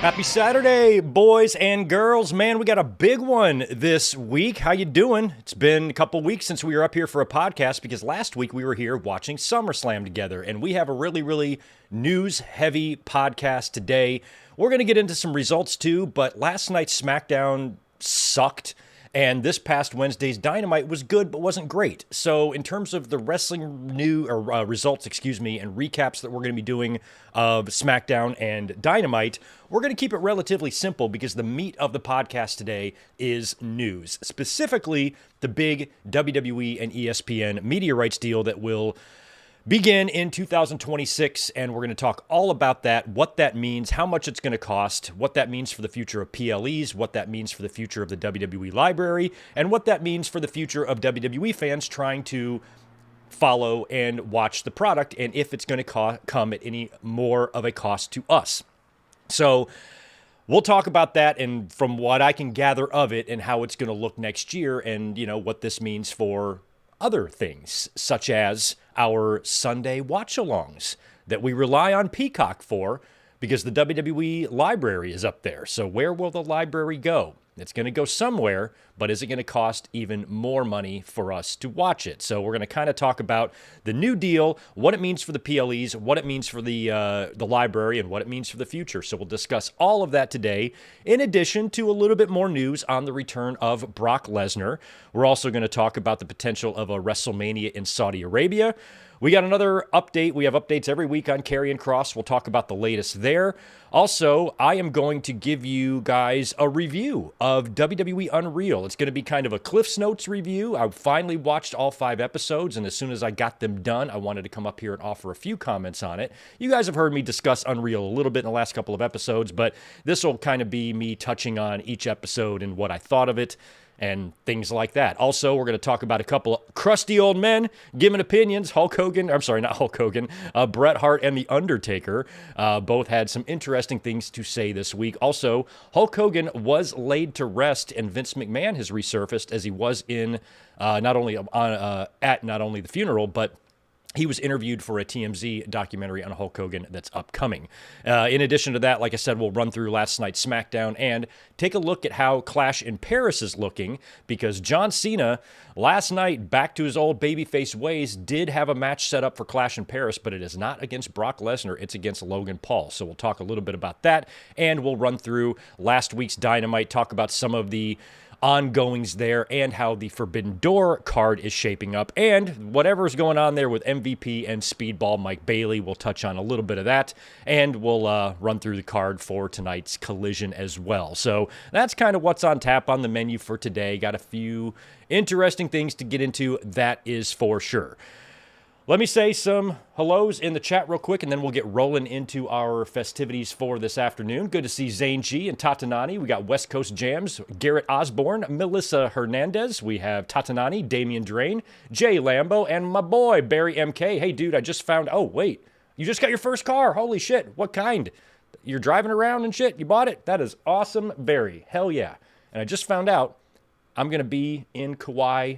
Happy Saturday, boys and girls. Man, we got a big one this week. How you doing? It's been a couple weeks since we were up here for a podcast because last week we were here watching SummerSlam together, and we have a really news-heavy podcast today. We're going to get into some results too, but last night's SmackDown sucked. And this past Wednesday's Dynamite was good, but wasn't great. So in terms of the wrestling results, and recaps that we're going to be doing of SmackDown and Dynamite, we're going to keep it relatively simple because the meat of the podcast today is news. Specifically, the big WWE and ESPN media rights deal that will begin in 2026, and we're going to talk all about that, what that means, how much it's going to cost, what that means for the future of PLEs, what that means for the future of the WWE library, and what that means for the future of WWE fans trying to follow and watch the product, and if it's going to come at any more of a cost to us. So we'll talk about that, and from what I can gather of it, and how it's going to look next year, and what this means for other things, such as our Sunday watch-alongs that we rely on Peacock for because the WWE library is up there. So where will the library go? It's going to go somewhere, but is it going to cost even more money for us to watch it? So we're going to kind of talk about the new deal, what it means for the PLEs, what it means for the library, and what it means for the future. So we'll discuss all of that today, in addition to a little bit more news on the return of Brock Lesnar. We're also going to talk about the potential of a WrestleMania in Saudi Arabia. We got another update. We have updates every week on Karrion Kross. We'll talk about the latest there. Also, I am going to give you guys a review of WWE Unreal. It's going to be kind of a Cliff's Notes review. I finally watched all 5 episodes, and as soon as I got them done, I wanted to come up here and offer a few comments on it. You guys have heard me discuss Unreal a little bit in the last couple of episodes, but this will kind of be me touching on each episode and what I thought of it, and things like that. Also, we're going to talk about a couple of crusty old men giving opinions. Bret Hart and The Undertaker both had some interesting things to say this week. Also, Hulk Hogan was laid to rest, and Vince McMahon has resurfaced as he was in not only the funeral, but he was interviewed for a TMZ documentary on Hulk Hogan that's upcoming. In addition to that, like I said, we'll run through last night's SmackDown and take a look at how Clash in Paris is looking, because John Cena, last night, back to his old babyface ways, did have a match set up for Clash in Paris, but it is not against Brock Lesnar. It's against Logan Paul. So we'll talk a little bit about that, and we'll run through last week's Dynamite, talk about some of the ongoings there and how the Forbidden Door card is shaping up, and whatever's going on there with MVP and Speedball Mike Bailey. We'll touch on a little bit of that, and we'll run through the card for tonight's Collision as well. So that's kind of what's on tap on the menu for today. Got a few interesting things to get into, that is for sure. Let me say some hellos in the chat real quick, and then we'll get rolling into our festivities for this afternoon. Good to see Zane G and Tatanani. We got West Coast Jams, Garrett Osborne, Melissa Hernandez. We have Tatanani, Damian Drain, Jay Lambo, and my boy, Barry MK. Hey, dude, I just found... Oh, wait. You just got your first car. Holy shit. What kind? You're driving around and shit? You bought it? That is awesome, Barry. Hell yeah. And I just found out I'm going to be in Kauai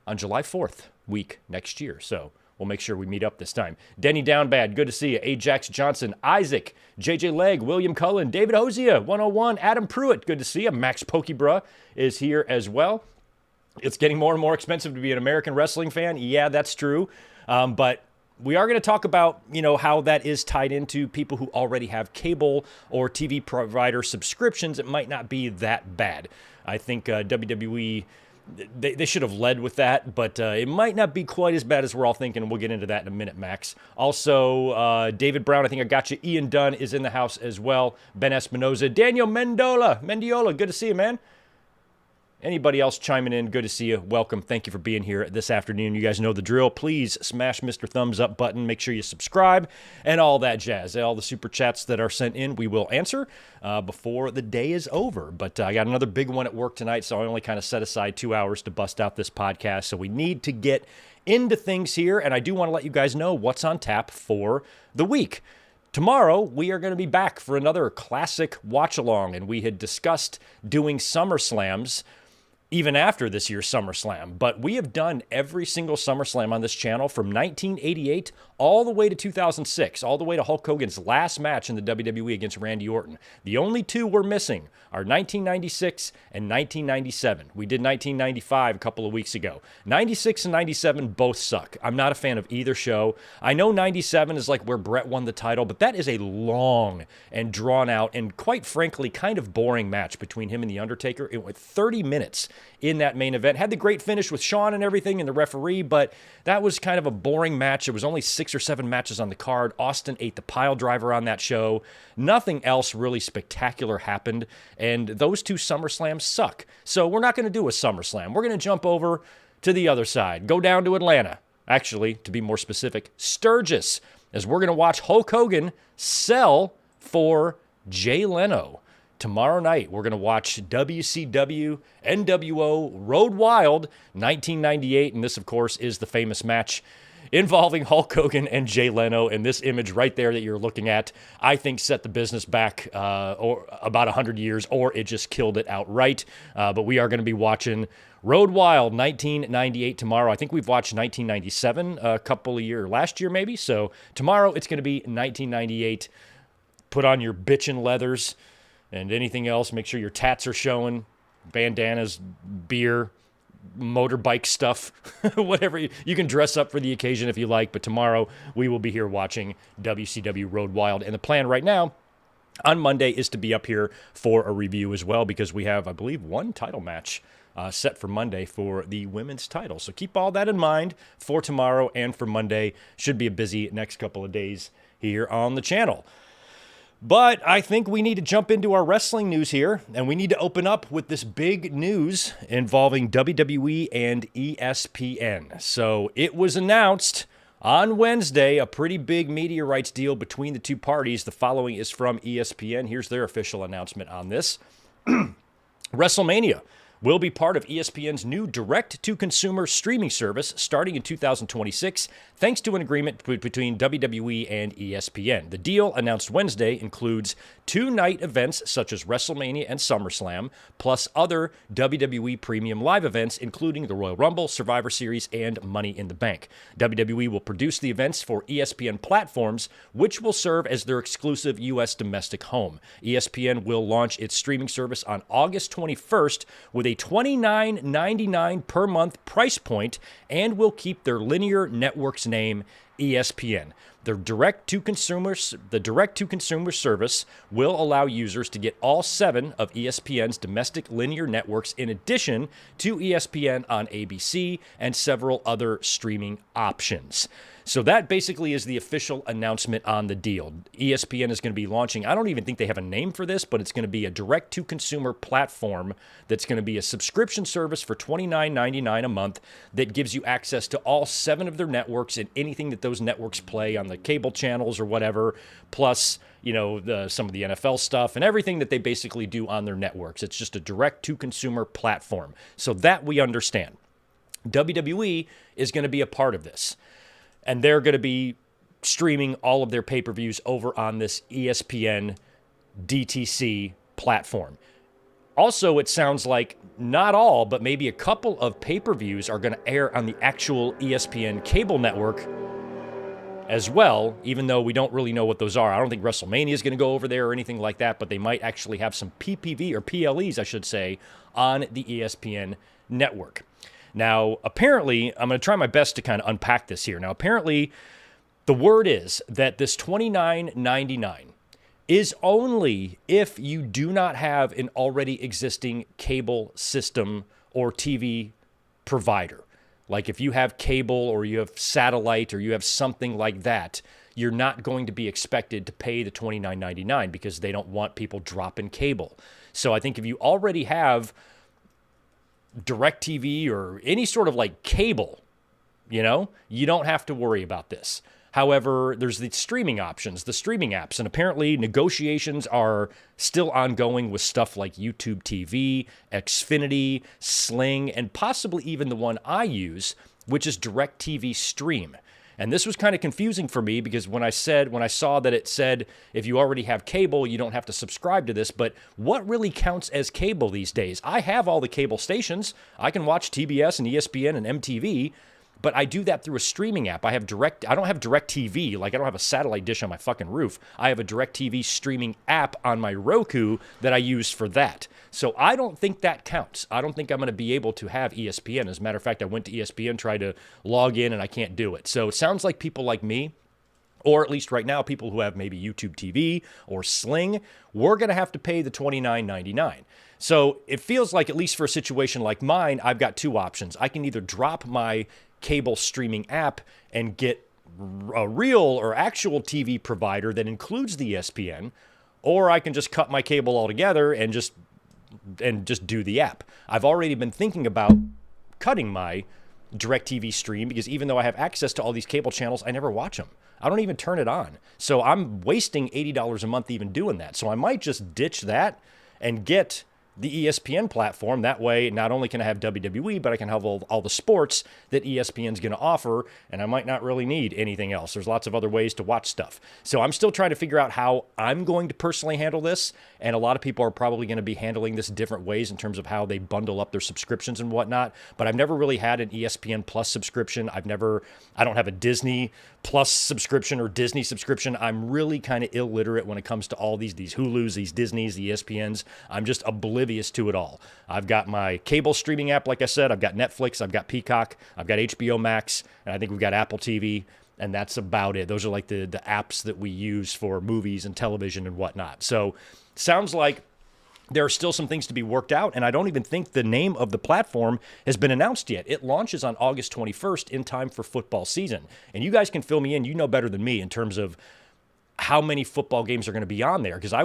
on July 4th week next year, so... we'll make sure we meet up this time. Denny Downbad, good to see you. Ajax Johnson, Isaac, JJ Legg, William Cullen, David Hosea, 101, Adam Pruitt, good to see you. Max Pokebra is here as well. It's getting more and more expensive to be an American wrestling fan. Yeah, that's true. But we are going to talk about, how that is tied into people who already have cable or TV provider subscriptions. It might not be that bad. I think WWE... They should have led with that, but it might not be quite as bad as we're all thinking. We'll get into that in a minute, Max. Also, David Brown, I think I got you. Ian Dunn is in the house as well. Ben Espinoza. Daniel Mendiola, good to see you, man. Anybody else chiming in, good to see you. Welcome. Thank you for being here this afternoon. You guys know the drill. Please smash Mr. Thumbs Up button. Make sure you subscribe and all that jazz. All the super chats that are sent in, we will answer before the day is over. But I got another big one at work tonight, so I only kind of set aside 2 hours to bust out this podcast. So we need to get into things here, and I do want to let you guys know what's on tap for the week. Tomorrow, we are going to be back for another classic watch-along, and we had discussed doing SummerSlams even after this year's SummerSlam. But we have done every single SummerSlam on this channel from 1988 all the way to 2006, all the way to Hulk Hogan's last match in the WWE against Randy Orton. The only two we're missing are 1996 and 1997. We did 1995 a couple of weeks ago. 96 and 97 both suck. I'm not a fan of either show. I know 97 is like where Brett won the title, but that is a long and drawn out and quite frankly kind of boring match between him and The Undertaker. It went 30 minutes in that main event. Had the great finish with Shawn and everything and the referee, but that was kind of a boring match. There was only 6 or 7 matches on the card. Austin ate the pile driver on that show. Nothing else really spectacular happened, and those two SummerSlams suck. So we're not going to do a SummerSlam. We're going to jump over to the other side, go down to Atlanta. Actually, to be more specific, Sturgis, as we're going to watch Hulk Hogan sell for Jay Leno. Tomorrow night, we're going to watch WCW NWO Road Wild 1998, and this, of course, is the famous match involving Hulk Hogan and Jay Leno. And this image right there that you're looking at, I think set the business back or about 100 years, or it just killed it outright. But we are going to be watching Road Wild 1998 tomorrow. I think we've watched 1997 a couple of years, last year maybe. So tomorrow it's going to be 1998. Put on your bitchin' leathers and anything else. Make sure your tats are showing, bandanas, beer, motorbike stuff, whatever. You can dress up for the occasion if you like, but tomorrow we will be here watching WCW Road Wild. And the plan right now on Monday is to be up here for a review as well, because we have, I believe, one title match set for Monday for the women's title. So keep all that in mind for tomorrow and for Monday. Should be a busy next couple of days here on the channel. But I think we need to jump into our wrestling news here, and we need to open up with this big news involving WWE and ESPN. So it was announced on Wednesday, a pretty big media rights deal between the two parties. The following is from ESPN. Here's their official announcement on this. WrestleMania will be part of ESPN's new direct-to-consumer streaming service starting in 2026, thanks to an agreement between WWE and ESPN. The deal, announced Wednesday, includes 2 night events such as WrestleMania and SummerSlam, plus other WWE premium live events, including the Royal Rumble, Survivor Series, and Money in the Bank. WWE will produce the events for ESPN platforms, which will serve as their exclusive U.S. domestic home. ESPN will launch its streaming service on August 21st with a $29.99 per month price point, and will keep their linear network's name, ESPN. The direct-to-consumer service will allow users to get all 7 of ESPN's domestic linear networks in addition to ESPN on ABC and several other streaming options. So that basically is the official announcement on the deal. ESPN is going to be launching, I don't even think they have a name for this, but it's going to be a direct-to-consumer platform that's going to be a subscription service for $29.99 a month that gives you access to all 7 of their networks and anything that those networks play on the cable channels or whatever, plus, you know, some of the NFL stuff and everything that they basically do on their networks. It's just a direct-to-consumer platform. So that we understand. WWE is going to be a part of this. And they're going to be streaming all of their pay-per-views over on this ESPN DTC platform. Also, it sounds like not all, but maybe a couple of pay-per-views are going to air on the actual ESPN cable network as well, even though we don't really know what those are. I don't think WrestleMania is going to go over there or anything like that, but they might actually have some PPV or PLEs, I should say, on the ESPN network. Now, apparently, I'm going to try my best to kind of unpack this here. Now, apparently, the word is that this $29.99 is only if you do not have an already existing cable system or TV provider. Like if you have cable or you have satellite or you have something like that, you're not going to be expected to pay the $29.99 because they don't want people dropping cable. So I think if you already have DirecTV or any sort of like cable, you know, you don't have to worry about this. However, there's the streaming options, the streaming apps, and apparently negotiations are still ongoing with stuff like YouTube TV, Xfinity, Sling, and possibly even the one I use, which is DirecTV Stream. And this was kind of confusing for me because when I saw that it said if you already have cable, you don't have to subscribe to this, but what really counts as cable these days? I have all the cable stations. I can watch TBS and ESPN and MTV, but I do that through a streaming app. I don't have direct TV. Like, I don't have a satellite dish on my fucking roof. I have a direct TV streaming app on my Roku that I use for that. So I don't think that counts. I don't think I'm going to be able to have ESPN. As a matter of fact, I went to ESPN, tried to log in, and I can't do it. So it sounds like people like me, or at least right now, people who have maybe YouTube TV or Sling, we're going to have to pay the $29.99. So it feels like, at least for a situation like mine, I've got two options. I can either drop my cable streaming app and get a real or actual TV provider that includes the ESPN, or I can just cut my cable altogether and just do the app. I've already been thinking about cutting my DirecTV stream, because even though I have access to all these cable channels, I never watch them. I don't even turn it on. So I'm wasting $80 a month even doing that. So I might just ditch that and get the ESPN platform. That way, not only can I have WWE, but I can have all the sports that ESPN's going to offer, and I might not really need anything else. There's lots of other ways to watch stuff. So I'm still trying to figure out how I'm going to personally handle this, and a lot of people are probably going to be handling this different ways in terms of how they bundle up their subscriptions and whatnot, but I've never really had an ESPN Plus subscription. I don't have a Disney Plus subscription or Disney subscription. I'm really kind of illiterate when it comes to all these Hulus, these Disneys, the ESPNs. I'm just oblivious to it all. I've got my cable streaming app, like I said. I've got Netflix, I've got Peacock, I've got HBO Max, and I think we've got Apple TV, and that's about it. Those are like the apps that we use for movies and television and whatnot. So sounds like there are still some things to be worked out, and I don't even think the name of the platform has been announced yet. It launches on August 21st in time for football season. And you guys can fill me in. You know better than me in terms of how many football games are going to be on there. Because when I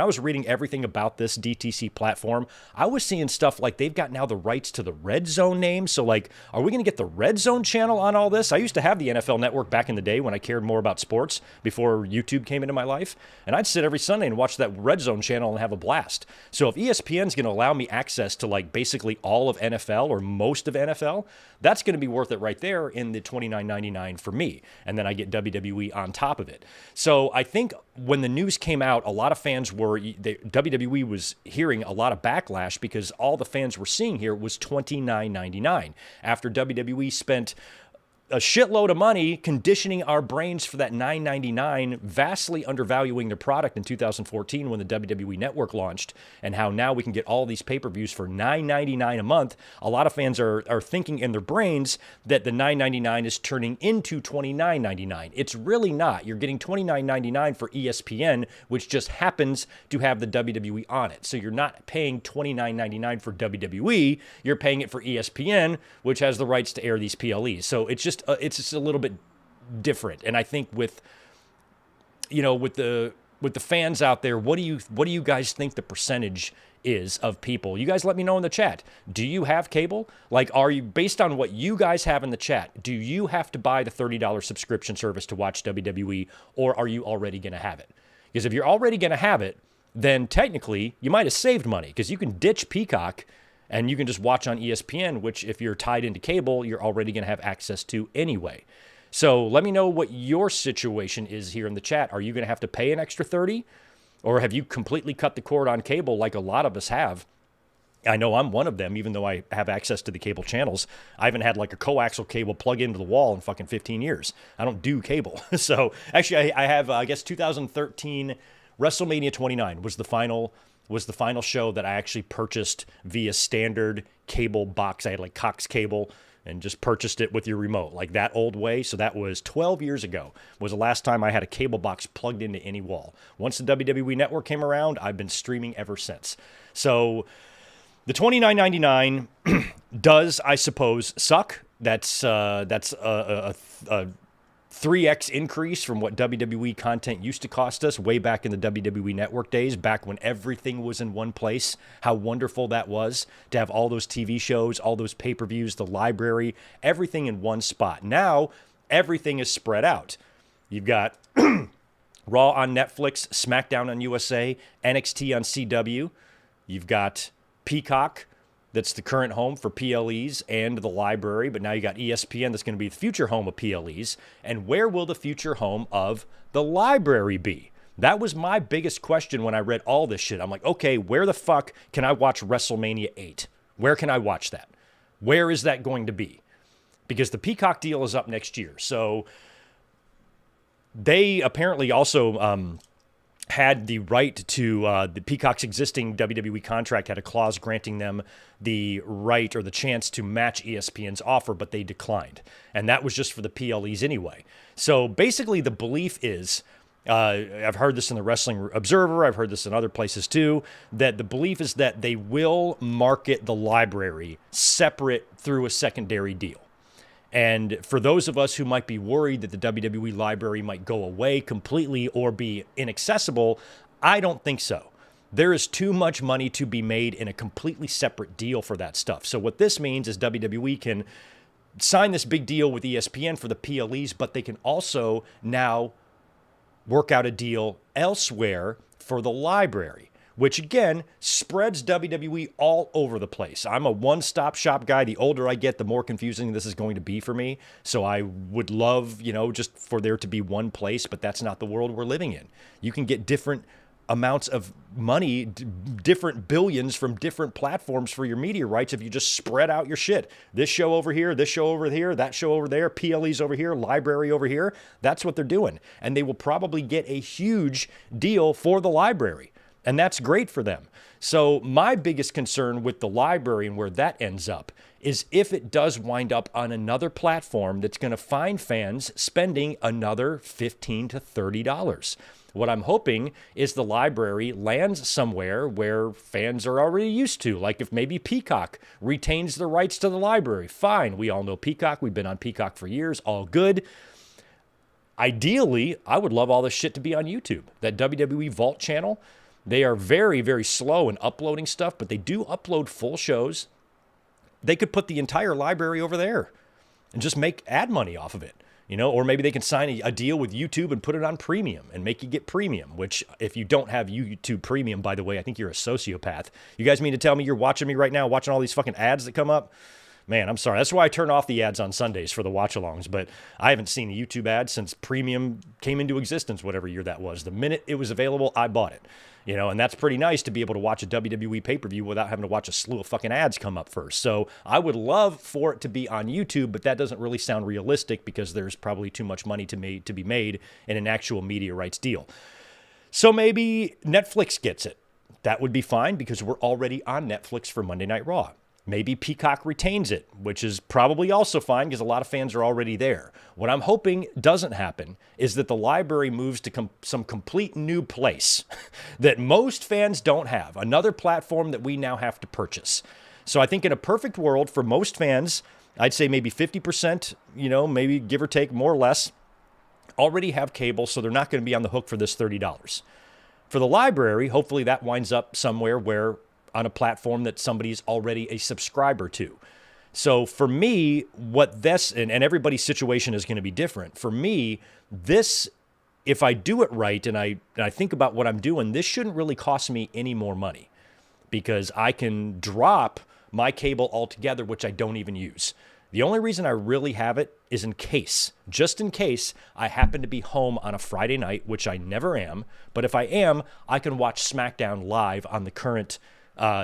was reading everything about this DTC platform, I was seeing stuff like they've got now the rights to the Red Zone name. So like, are we going to get the Red Zone channel on all this? I used to have the NFL Network back in the day when I cared more about sports before YouTube came into my life. And I'd sit every Sunday and watch that Red Zone channel and have a blast. So if ESPN's going to allow me access to like basically all of NFL or most of NFL, that's going to be worth it right there in the $29.99 for me. And then I get WWE on top of it. So I think when the news came out, a lot of fans WWE was hearing a lot of backlash because all the fans were seeing here was $29.99. After WWE spent a shitload of money conditioning our brains for that $9.99, vastly undervaluing their product in 2014 when the WWE Network launched, and how now we can get all these pay-per-views for $9.99 a month. A lot of fans are thinking in their brains that the $9.99 is turning into $29.99. It's really not. You're getting $29.99 for ESPN, which just happens to have the WWE on it. So you're not paying $29.99 for WWE. You're paying it for ESPN, which has the rights to air these PLEs. So it's just a little bit different. And I think with the fans out there, what do you guys think the percentage is of people? You guys let me know in the chat. Do you have cable? Like, are you, based on what you guys have in the chat, do you have to buy the $30 subscription service to watch WWE, or are you already going to have it? Because if you're already going to have it, then technically you might have saved money, because you can ditch Peacock and you can just watch on ESPN, which if you're tied into cable, you're already going to have access to anyway. So let me know what your situation is here in the chat. Are you going to have to pay an extra $30? Or have you completely cut the cord on cable like a lot of us have? I know I'm one of them, even though I have access to the cable channels. I haven't had like a coaxial cable plug into the wall in fucking 15 years. I don't do cable. So actually I have, I guess 2013 WrestleMania 29 was the final show that I actually purchased via standard cable box. I had like Cox cable and just purchased it with your remote, like that old way. So that was 12 years ago, was the last time I had a cable box plugged into any wall. Once the WWE Network came around, I've been streaming ever since. So the $29.99 does, I suppose, suck. That's a 3x increase from what WWE content used to cost us way back in the WWE Network days, back when everything was in one place. How wonderful that was to have all those TV shows, all those pay-per-views, the library, everything in one spot. Now, everything is spread out. You've got Raw on Netflix, SmackDown on USA, NXT on CW. You've got Peacock, that's the current home for PLEs and the library, but now you got ESPN that's going to be the future home of PLEs. And where will the future home of the library be? That was my biggest question when I read all this shit. I'm like, okay, where the fuck can I watch WrestleMania 8? Where can I watch that? Where is that going to be? because the Peacock deal is up next year. So they apparently also had the right to the Peacock's existing WWE contract had a clause granting them the right or the chance to match ESPN's offer, but they declined. And that was just for the PLEs anyway. So basically the belief is, I've heard this in the Wrestling Observer, I've heard this in other places too, that the belief is that they will market the library separate through a secondary deal. And for those of us who might be worried that the WWE library might go away completely or be inaccessible, I don't think so. There is too much money to be made in a completely separate deal for that stuff. So what this means is WWE can sign this big deal with ESPN for the PLEs, but they can also now work out a deal elsewhere for the library, which again spreads WWE all over the place. I'm a one-stop shop guy. The older I get, the more confusing this is going to be for me. So I would love, just for there to be one place, but that's not the world we're living in. You can get different amounts of money, different billions from different platforms for your media rights if you just spread out your shit. This show over here, this show over here, that show over there, PLEs over here, library over here. That's what they're doing. And they will probably get a huge deal for the library. And that's great for them. So my biggest concern with the library and where that ends up is if it does wind up on another platform that's going to find fans spending another $15 to $30. What I'm hoping is the library lands somewhere where fans are already used to. Like if maybe Peacock retains the rights to the library, fine. We all know Peacock. We've been on Peacock for years. All good. Ideally, I would love all this shit to be on YouTube. That WWE Vault channel, they are very, very slow in uploading stuff, but they do upload full shows. They could put the entire library over there and just make ad money off of it. Or maybe they can sign a deal with YouTube and put it on premium and make you get premium, which if you don't have YouTube premium, by the way, I think you're a sociopath. You guys mean to tell me you're watching me right now, watching all these fucking ads that come up? Man, I'm sorry. That's why I turn off the ads on Sundays for the watch-alongs, but I haven't seen a YouTube ad since premium came into existence, whatever year that was. The minute it was available, I bought it. And that's pretty nice to be able to watch a WWE pay-per-view without having to watch a slew of fucking ads come up first. So I would love for it to be on YouTube, but that doesn't really sound realistic because there's probably too much money to be made in an actual media rights deal. So maybe Netflix gets it. That would be fine because we're already on Netflix for Monday Night Raw. Maybe Peacock retains it, which is probably also fine because a lot of fans are already there. What I'm hoping doesn't happen is that the library moves to some complete new place that most fans don't have, another platform that we now have to purchase. So I think in a perfect world for most fans, I'd say maybe 50%, maybe give or take more or less, already have cable, so they're not going to be on the hook for this $30. For the library, hopefully that winds up somewhere where on a platform that somebody's already a subscriber to. So for me, what this, and everybody's situation is going to be different. For me, this, if I do it right and I think about what I'm doing, this shouldn't really cost me any more money because I can drop my cable altogether, which I don't even use. The only reason I really have it is just in case I happen to be home on a Friday night, which I never am. But if I am, I can watch SmackDown live on the current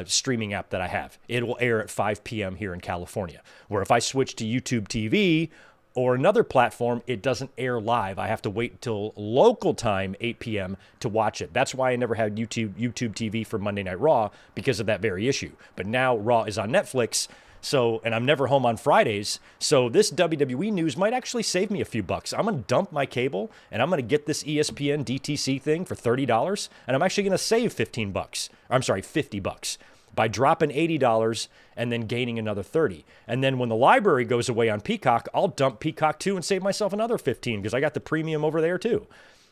streaming app that I have. It will air at 5 p.m. here in California, where if I switch to YouTube TV or another platform, it doesn't air live. I have to wait until local time, 8 p.m. to watch it. That's why I never had YouTube TV for Monday Night Raw because of that very issue. But now Raw is on Netflix, and I'm never home on Fridays. So this WWE news might actually save me a few bucks. I'm going to dump my cable and I'm going to get this ESPN DTC thing for $30 and I'm actually going to save $50 by dropping $80 and then gaining another $30. And then when the library goes away on Peacock, I'll dump Peacock too and save myself another $15 because I got the premium over there too.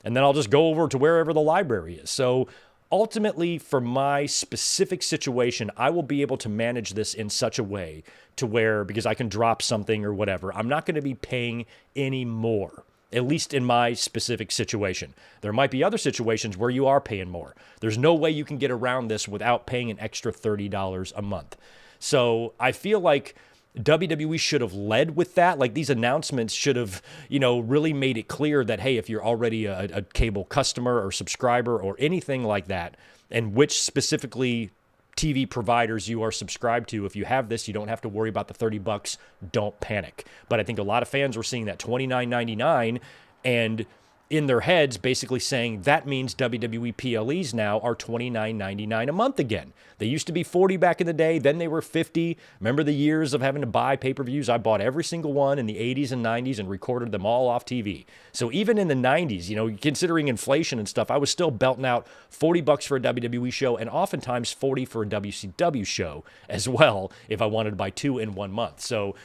And then I'll just go over to wherever the library is. So ultimately, for my specific situation, I will be able to manage this in such a way to where, because I can drop something or whatever, I'm not going to be paying any more, at least in my specific situation. There might be other situations where you are paying more. There's no way you can get around this without paying an extra $30 a month. So I feel like WWE should have led with that. Like these announcements should have, really made it clear that, hey, if you're already a cable customer or subscriber or anything like that, and which specifically TV providers you are subscribed to. If you have this, you don't have to worry about the $30. Don't panic. But I think a lot of fans were seeing that $29.99 and in their heads basically saying that means WWE PLEs now are $29.99 a month again. They used to be $40 back in the day, then they were $50. Remember the years of having to buy pay-per-views? I bought every single one in the 80s and 90s and recorded them all off TV. So even in the 90s, you know, considering inflation and stuff, I was still belting out $40 for a WWE show and oftentimes $40 for a WCW show as well if I wanted to buy 2 in 1 month. So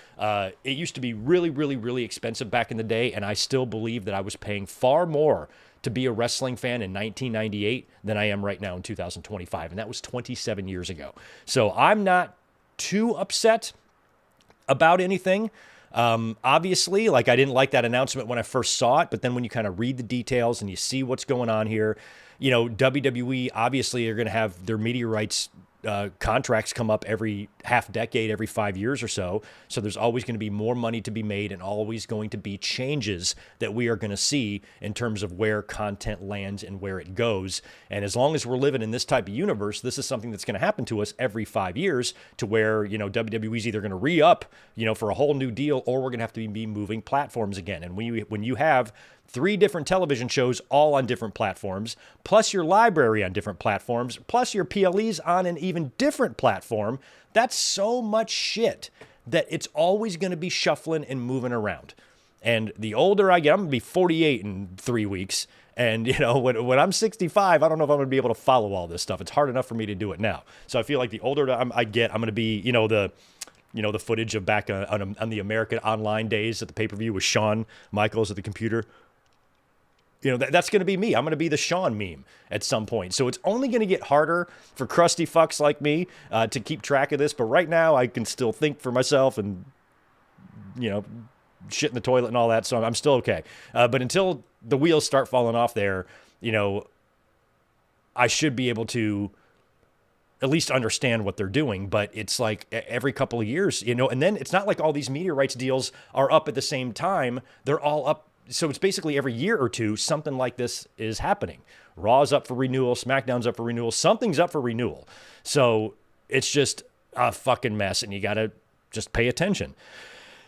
it used to be really, really, really expensive back in the day, and I still believe that I was paying far more to be a wrestling fan in 1998 than I am right now in 2025, and that was 27 years ago. So I'm not too upset about anything. Obviously, like I didn't like that announcement when I first saw it, but then when you kind of read the details and you see what's going on here, you know, WWE obviously are going to have their media rights contracts come up every half decade, every 5 years or so. So there's always going to be more money to be made and always going to be changes that we are going to see in terms of where content lands and where it goes. And as long as we're living in this type of universe, this is something that's going to happen to us every 5 years to where, you know, WWE's either going to re-up, you know, for a whole new deal, or we're going to have to be moving platforms again. And when you have 3 different television shows all on different platforms, plus your library on different platforms, plus your PLEs on an even different platform, that's so much shit that it's always going to be shuffling and moving around. And the older I get, I'm going to be 48 in 3 weeks. And, you know, when I'm 65, I don't know if I'm going to be able to follow all this stuff. It's hard enough for me to do it now. So I feel like the older I get, I'm going to be, you know, the footage of back on the American Online days at the pay-per-view with Shawn Michaels at the computer. You know, that's going to be me. I'm going to be the Shawn meme at some point. So it's only going to get harder for crusty fucks like me to keep track of this. But right now, I can still think for myself and, you know, shit in the toilet and all that. So I'm still okay. But until the wheels start falling off there, you know, I should be able to at least understand what they're doing. But it's like every couple of years, you know, and then it's not like all these media rights deals are up at the same time. They're all up. So it's basically every year or two, something like this is happening. Raw's up for renewal. SmackDown's up for renewal. Something's up for renewal. So it's just a fucking mess, and you got to just pay attention.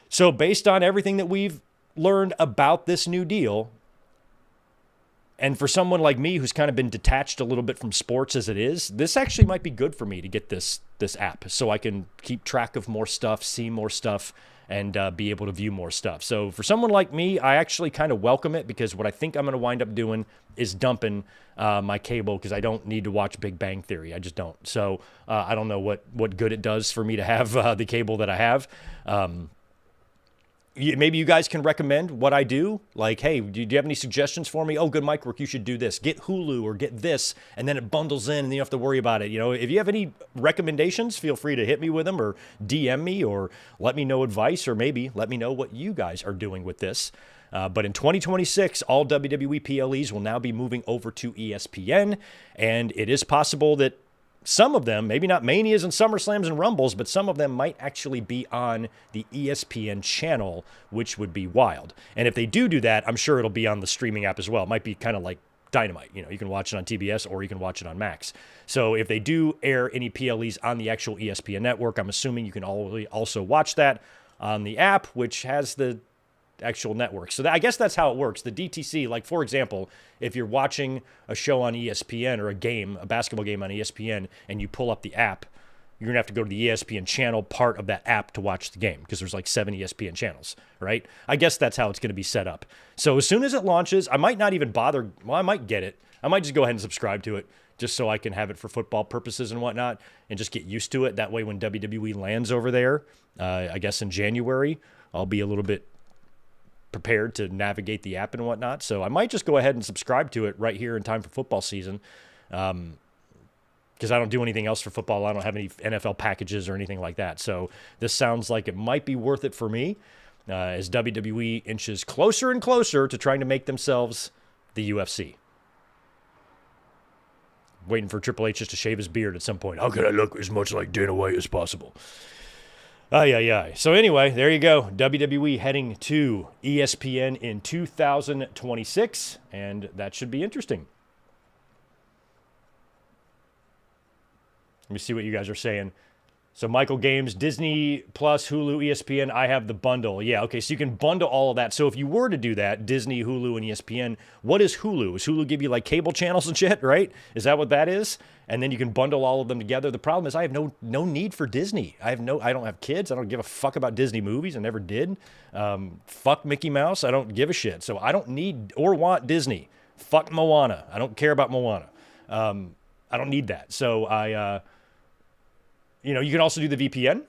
So based on everything that we've learned about this new deal, and for someone like me who's kind of been detached a little bit from sports as it is, this actually might be good for me to get this app so I can keep track of more stuff, see more stuff, and be able to view more stuff. So for someone like me, I actually kind of welcome it, because what I think I'm going to wind up doing is dumping my cable, because I don't need to watch Big Bang Theory. I just don't. So I don't know what good it does for me to have the cable that I have. Maybe you guys can recommend what I do. Like, hey, do you have any suggestions for me? Oh, good, Mike Rook, you should do this. Get Hulu or get this, and then it bundles in, and you don't have to worry about it. You know, if you have any recommendations, feel free to hit me with them or DM me or let me know advice, or maybe let me know what you guys are doing with this. But in 2026, all WWE PLEs will now be moving over to ESPN, and it is possible that some of them, maybe not Manias and SummerSlams and Rumbles, but some of them might actually be on the ESPN channel, which would be wild. And if they do that, I'm sure it'll be on the streaming app as well. It might be kind of like Dynamite. You know, you can watch it on TBS or you can watch it on Max. So if they do air any PLEs on the actual ESPN network, I'm assuming you can also watch that on the app, which has the actual network. So I guess that's how it works. The DTC, like, for example, if you're watching a show on ESPN or a basketball game on ESPN, and you pull up the app, you're going to have to go to the ESPN channel part of that app to watch the game, because there's like 7 ESPN channels, right? I guess that's how it's going to be set up. So as soon as it launches, I might not even bother. Well, I might get it. I might just go ahead and subscribe to it just so I can have it for football purposes and whatnot, and just get used to it. That way when WWE lands over there, I guess in January, I'll be a little bit prepared to navigate the app and whatnot. So I might just go ahead and subscribe to it right here in time for football season. Because I don't do anything else for football. I don't have any NFL packages or anything like that. So this sounds like it might be worth it for me as WWE inches closer and closer to trying to make themselves the UFC. Waiting for Triple H just to shave his beard at some point. How can I look as much like Dana White as possible? Yeah. So anyway, there you go. WWE heading to ESPN in 2026, and that should be interesting. me see what you guys are saying. So Michael Games, Disney Plus, Hulu, ESPN, I have the bundle. Yeah, okay, so you can bundle all of that. So if you were to do that, Disney, Hulu, and ESPN, what is Hulu? Does Hulu give you like cable channels and shit, right? Is that what that is? And then you can bundle all of them together. The problem is I have no need for Disney. I don't have kids. I don't give a fuck about Disney movies. I never did. Fuck Mickey Mouse. I don't give a shit. So I don't need or want Disney. Fuck Moana. I don't care about Moana. I don't need that. So you can also do the VPN,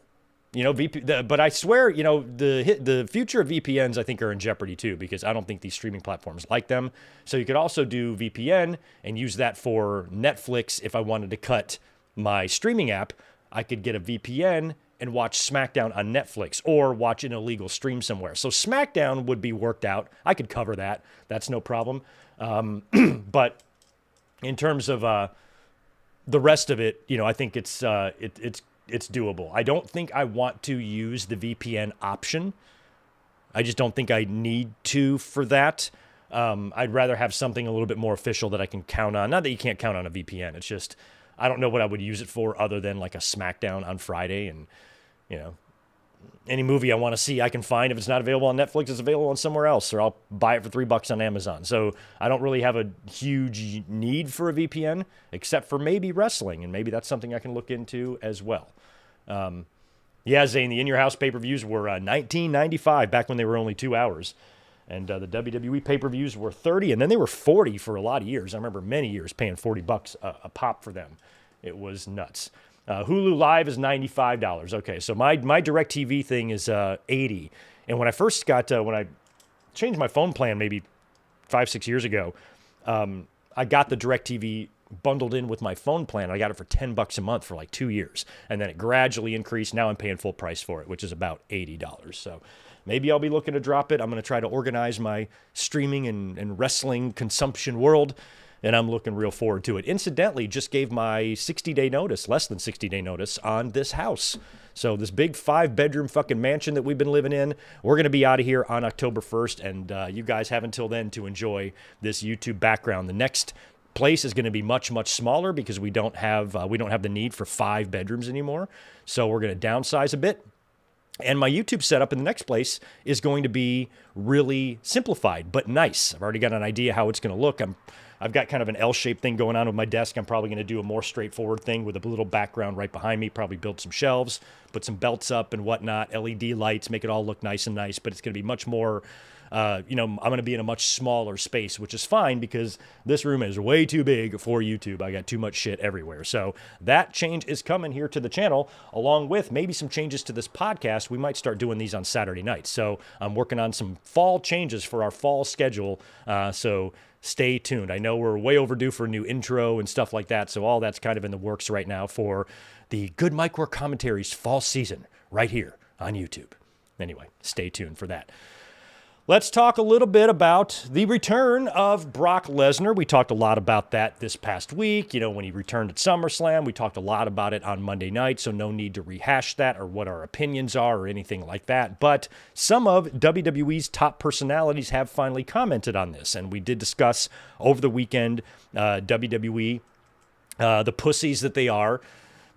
but I swear, the future of VPNs, I think, are in jeopardy too, because I don't think these streaming platforms like them. So you could also do VPN and use that for Netflix. If I wanted to cut my streaming app, I could get a VPN and watch SmackDown on Netflix or watch an illegal stream somewhere. So SmackDown would be worked out. I could cover that. That's no problem. But in terms of, the rest of it, I think it's doable. I don't think I want to use the VPN option. I just don't think I need to for that. I'd rather have something a little bit more official that I can count on. Not that you can't count on a VPN. It's just, I don't know what I would use it for other than like a SmackDown on Friday. And, any movie I want to see, I can find. If it's not available on Netflix, it's available on somewhere else, or I'll buy it for $3 on Amazon. So I don't really have a huge need for a VPN, except for maybe wrestling, and maybe that's something I can look into as well. Yeah, Zane, the In Your House pay-per-views were $19.95 back when they were only 2 hours. And the WWE pay-per-views were $30, and then they were $40 for a lot of years. I remember many years paying $40 a pop for them. It was nuts. Hulu Live is $95. Okay, so my DirecTV thing is $80. And when I first got, when I changed my phone plan maybe 5-6 years ago, I got the DirecTV bundled in with my phone plan. I got it for $10 a month for like 2 years. And then it gradually increased. Now I'm paying full price for it, which is about $80. So maybe I'll be looking to drop it. I'm going to try to organize my streaming and wrestling consumption world, and I'm looking real forward to it. Incidentally, just gave my 60-day notice, less than 60-day notice, on this house. So this big 5-bedroom fucking mansion that we've been living in, we're going to be out of here on October 1st, and you guys have until then to enjoy this YouTube background. The next place is going to be much, much smaller because we don't have the need for 5 bedrooms anymore. So we're going to downsize a bit. And my YouTube setup in the next place is going to be really simplified, but nice. I've already got an idea how it's going to look. I've got kind of an L-shaped thing going on with my desk. I'm probably going to do a more straightforward thing with a little background right behind me, probably build some shelves, put some belts up and whatnot, LED lights, make it all look nice and nice, but it's going to be much more, I'm going to be in a much smaller space, which is fine because this room is way too big for YouTube. I got too much shit everywhere. So that change is coming here to the channel, along with maybe some changes to this podcast. We might start doing these on Saturday nights. So I'm working on some fall changes for our fall schedule. So stay tuned. I know we're way overdue for a new intro and stuff like that. So all that's kind of in the works right now for the Good Mike Work Commentaries fall season right here on YouTube. Anyway, stay tuned for that. Let's talk a little bit about the return of Brock Lesnar. We talked a lot about that this past week. When he returned at SummerSlam, we talked a lot about it on Monday night, so no need to rehash that or what our opinions are or anything like that. But some of WWE's top personalities have finally commented on this, and we did discuss over the weekend WWE, the pussies that they are,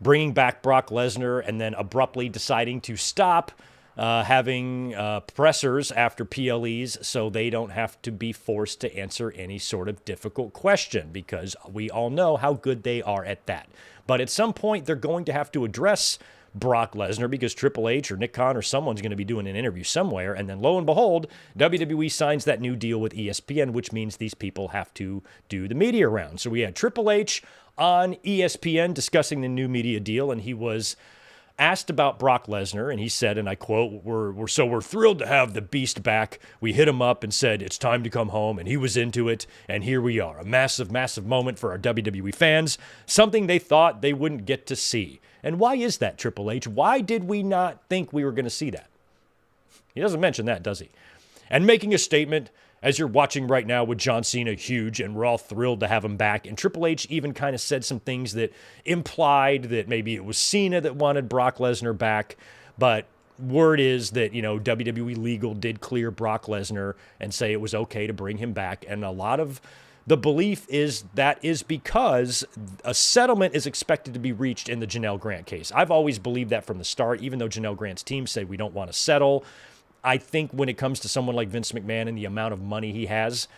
bringing back Brock Lesnar and then abruptly deciding to stop having pressers after PLEs so they don't have to be forced to answer any sort of difficult question, because we all know how good they are at that. But at some point, they're going to have to address Brock Lesnar because Triple H or Nick Khan or someone's going to be doing an interview somewhere. And then lo and behold, WWE signs that new deal with ESPN, which means these people have to do the media round. So we had Triple H on ESPN discussing the new media deal, and he was asked about Brock Lesnar, and he said, and I quote, we're thrilled to have the Beast back. We hit him up and said, it's time to come home, and he was into it, and here we are. A massive, massive moment for our WWE fans, something they thought they wouldn't get to see. And why is that, Triple H? Why did we not think we were going to see that? He doesn't mention that, does he? And making a statement, as you're watching right now with John Cena, huge, and we're all thrilled to have him back. And Triple H even kind of said some things that implied that maybe it was Cena that wanted Brock Lesnar back. But word is that, WWE Legal did clear Brock Lesnar and say it was okay to bring him back. And a lot of The belief is that is because a settlement is expected to be reached in the Janelle Grant case. I've always believed that from the start, even though Janelle Grant's team said we don't want to settle. I think when it comes to someone like Vince McMahon and the amount of money he has,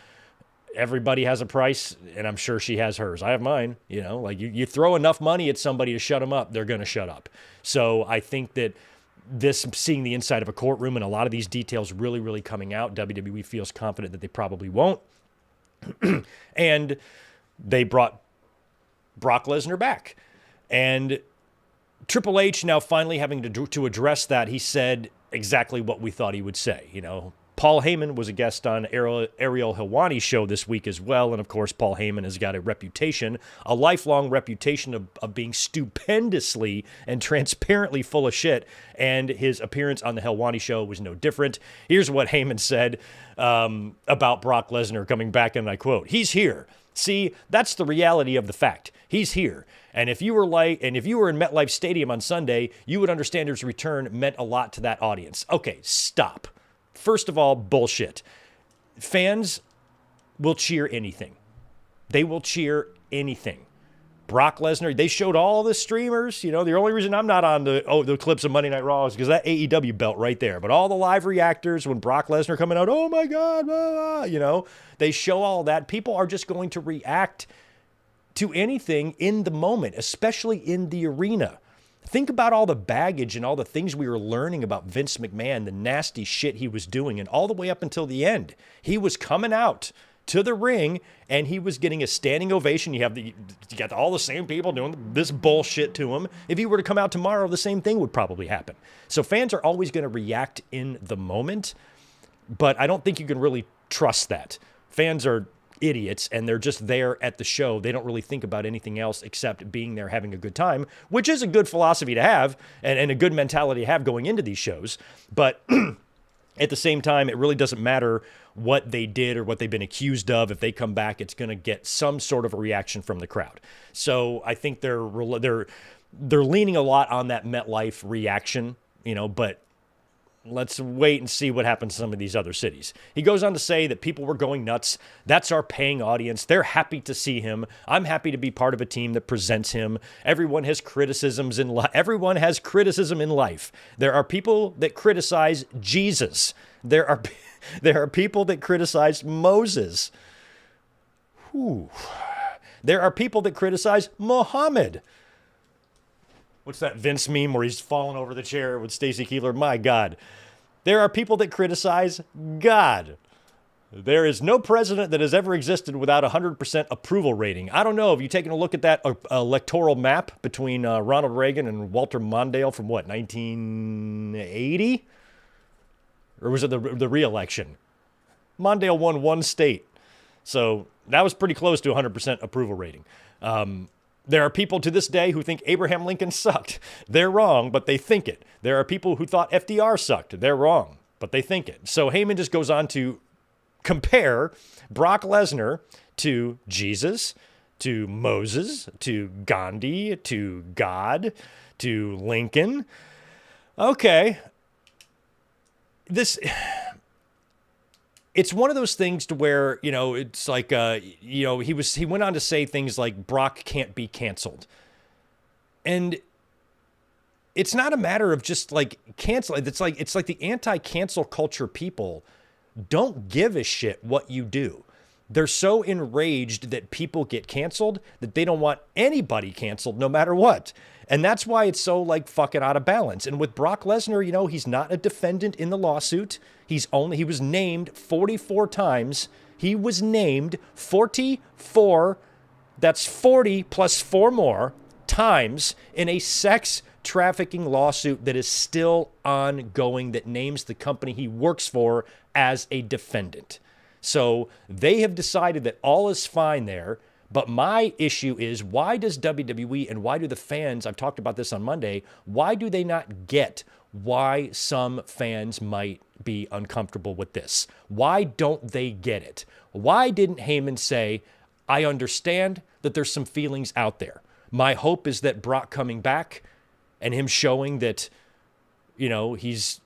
everybody has a price, and I'm sure she has hers. I have mine. Like you throw enough money at somebody to shut them up, they're going to shut up. So I think that this, seeing the inside of a courtroom and a lot of these details really, really coming out, WWE feels confident that they probably won't. And they brought Brock Lesnar back. And Triple H now finally having to address that, he said exactly what we thought he would say. Paul Heyman was a guest on Ariel Helwani's show this week as well. And of course, Paul Heyman has got a lifelong reputation of being stupendously and transparently full of shit. And his appearance on the Helwani show was no different. Here's what Heyman said about Brock Lesnar coming back, and I quote, "He's here. See, that's the reality of the fact. He's here. And if you were in MetLife Stadium on Sunday, you would understand his return meant a lot to that audience." Okay, stop. First of all, bullshit. Fans will cheer anything. They will cheer anything. Brock Lesnar, they showed all the streamers. The only reason I'm not on the clips of Monday Night Raw is because that AEW belt right there. But all the live reactors when Brock Lesnar coming out, oh my God, blah, blah, they show all that. People are just going to react to anything in the moment, especially in the arena. Think about all the baggage and all the things we were learning about Vince McMahon, the nasty shit he was doing, and all the way up until the end. He was coming out to the ring, and he was getting a standing ovation. You got all the same people doing this bullshit to him. If he were to come out tomorrow, the same thing would probably happen. So fans are always going to react in the moment, but I don't think you can really trust that. Fans are idiots, and they're just there at the show. They don't really think about anything else except being there having a good time, which is a good philosophy to have and a good mentality to have going into these shows. But at the same time, it really doesn't matter what they did or what they've been accused of. If they come back, it's going to get some sort of a reaction from the crowd. So I think they're leaning a lot on that MetLife reaction, but let's wait and see what happens in some of these other cities. He goes on to say that people were going nuts. That's our paying audience. They're happy to see him. I'm happy to be part of a team that presents him. Everyone has criticisms in life. Everyone has criticism in life. There are people that criticize Jesus. There are people that criticize Moses. Whew. There are people that criticize Muhammad. What's that Vince meme where he's falling over the chair with Stacy Keibler? My God. There are people that criticize God. There is no president that has ever existed without a 100% approval rating. I don't know. Have you taken a look at that electoral map between Ronald Reagan and Walter Mondale from 1980? Or was it the re-election? Mondale won one state. So that was pretty close to 100% approval rating. There are people to this day who think Abraham Lincoln sucked. They're wrong, but they think it. There are people who thought FDR sucked. They're wrong, but they think it. So Heyman just goes on to compare Brock Lesnar to Jesus, to Moses, to Gandhi, to God, to Lincoln. Okay. It's one of those things to where, it's like, he went on to say things like Brock can't be canceled. And it's not a matter of just like cancel. It's like the anti-cancel culture people don't give a shit what you do. They're so enraged that people get canceled that they don't want anybody canceled no matter what. And that's why it's so like fucking out of balance. And with Brock Lesnar, he's not a defendant in the lawsuit. He was named 44 times. He was named 44, that's 40 plus 4 more times in a sex trafficking lawsuit that is still ongoing that names the company he works for as a defendant. So they have decided that all is fine there. But my issue is, why does WWE and why do the fans, I've talked about this on Monday, why do they not get why some fans might be uncomfortable with this? Why don't they get it? Why didn't Heyman say, I understand that there's some feelings out there. My hope is that Brock coming back and him showing that, he's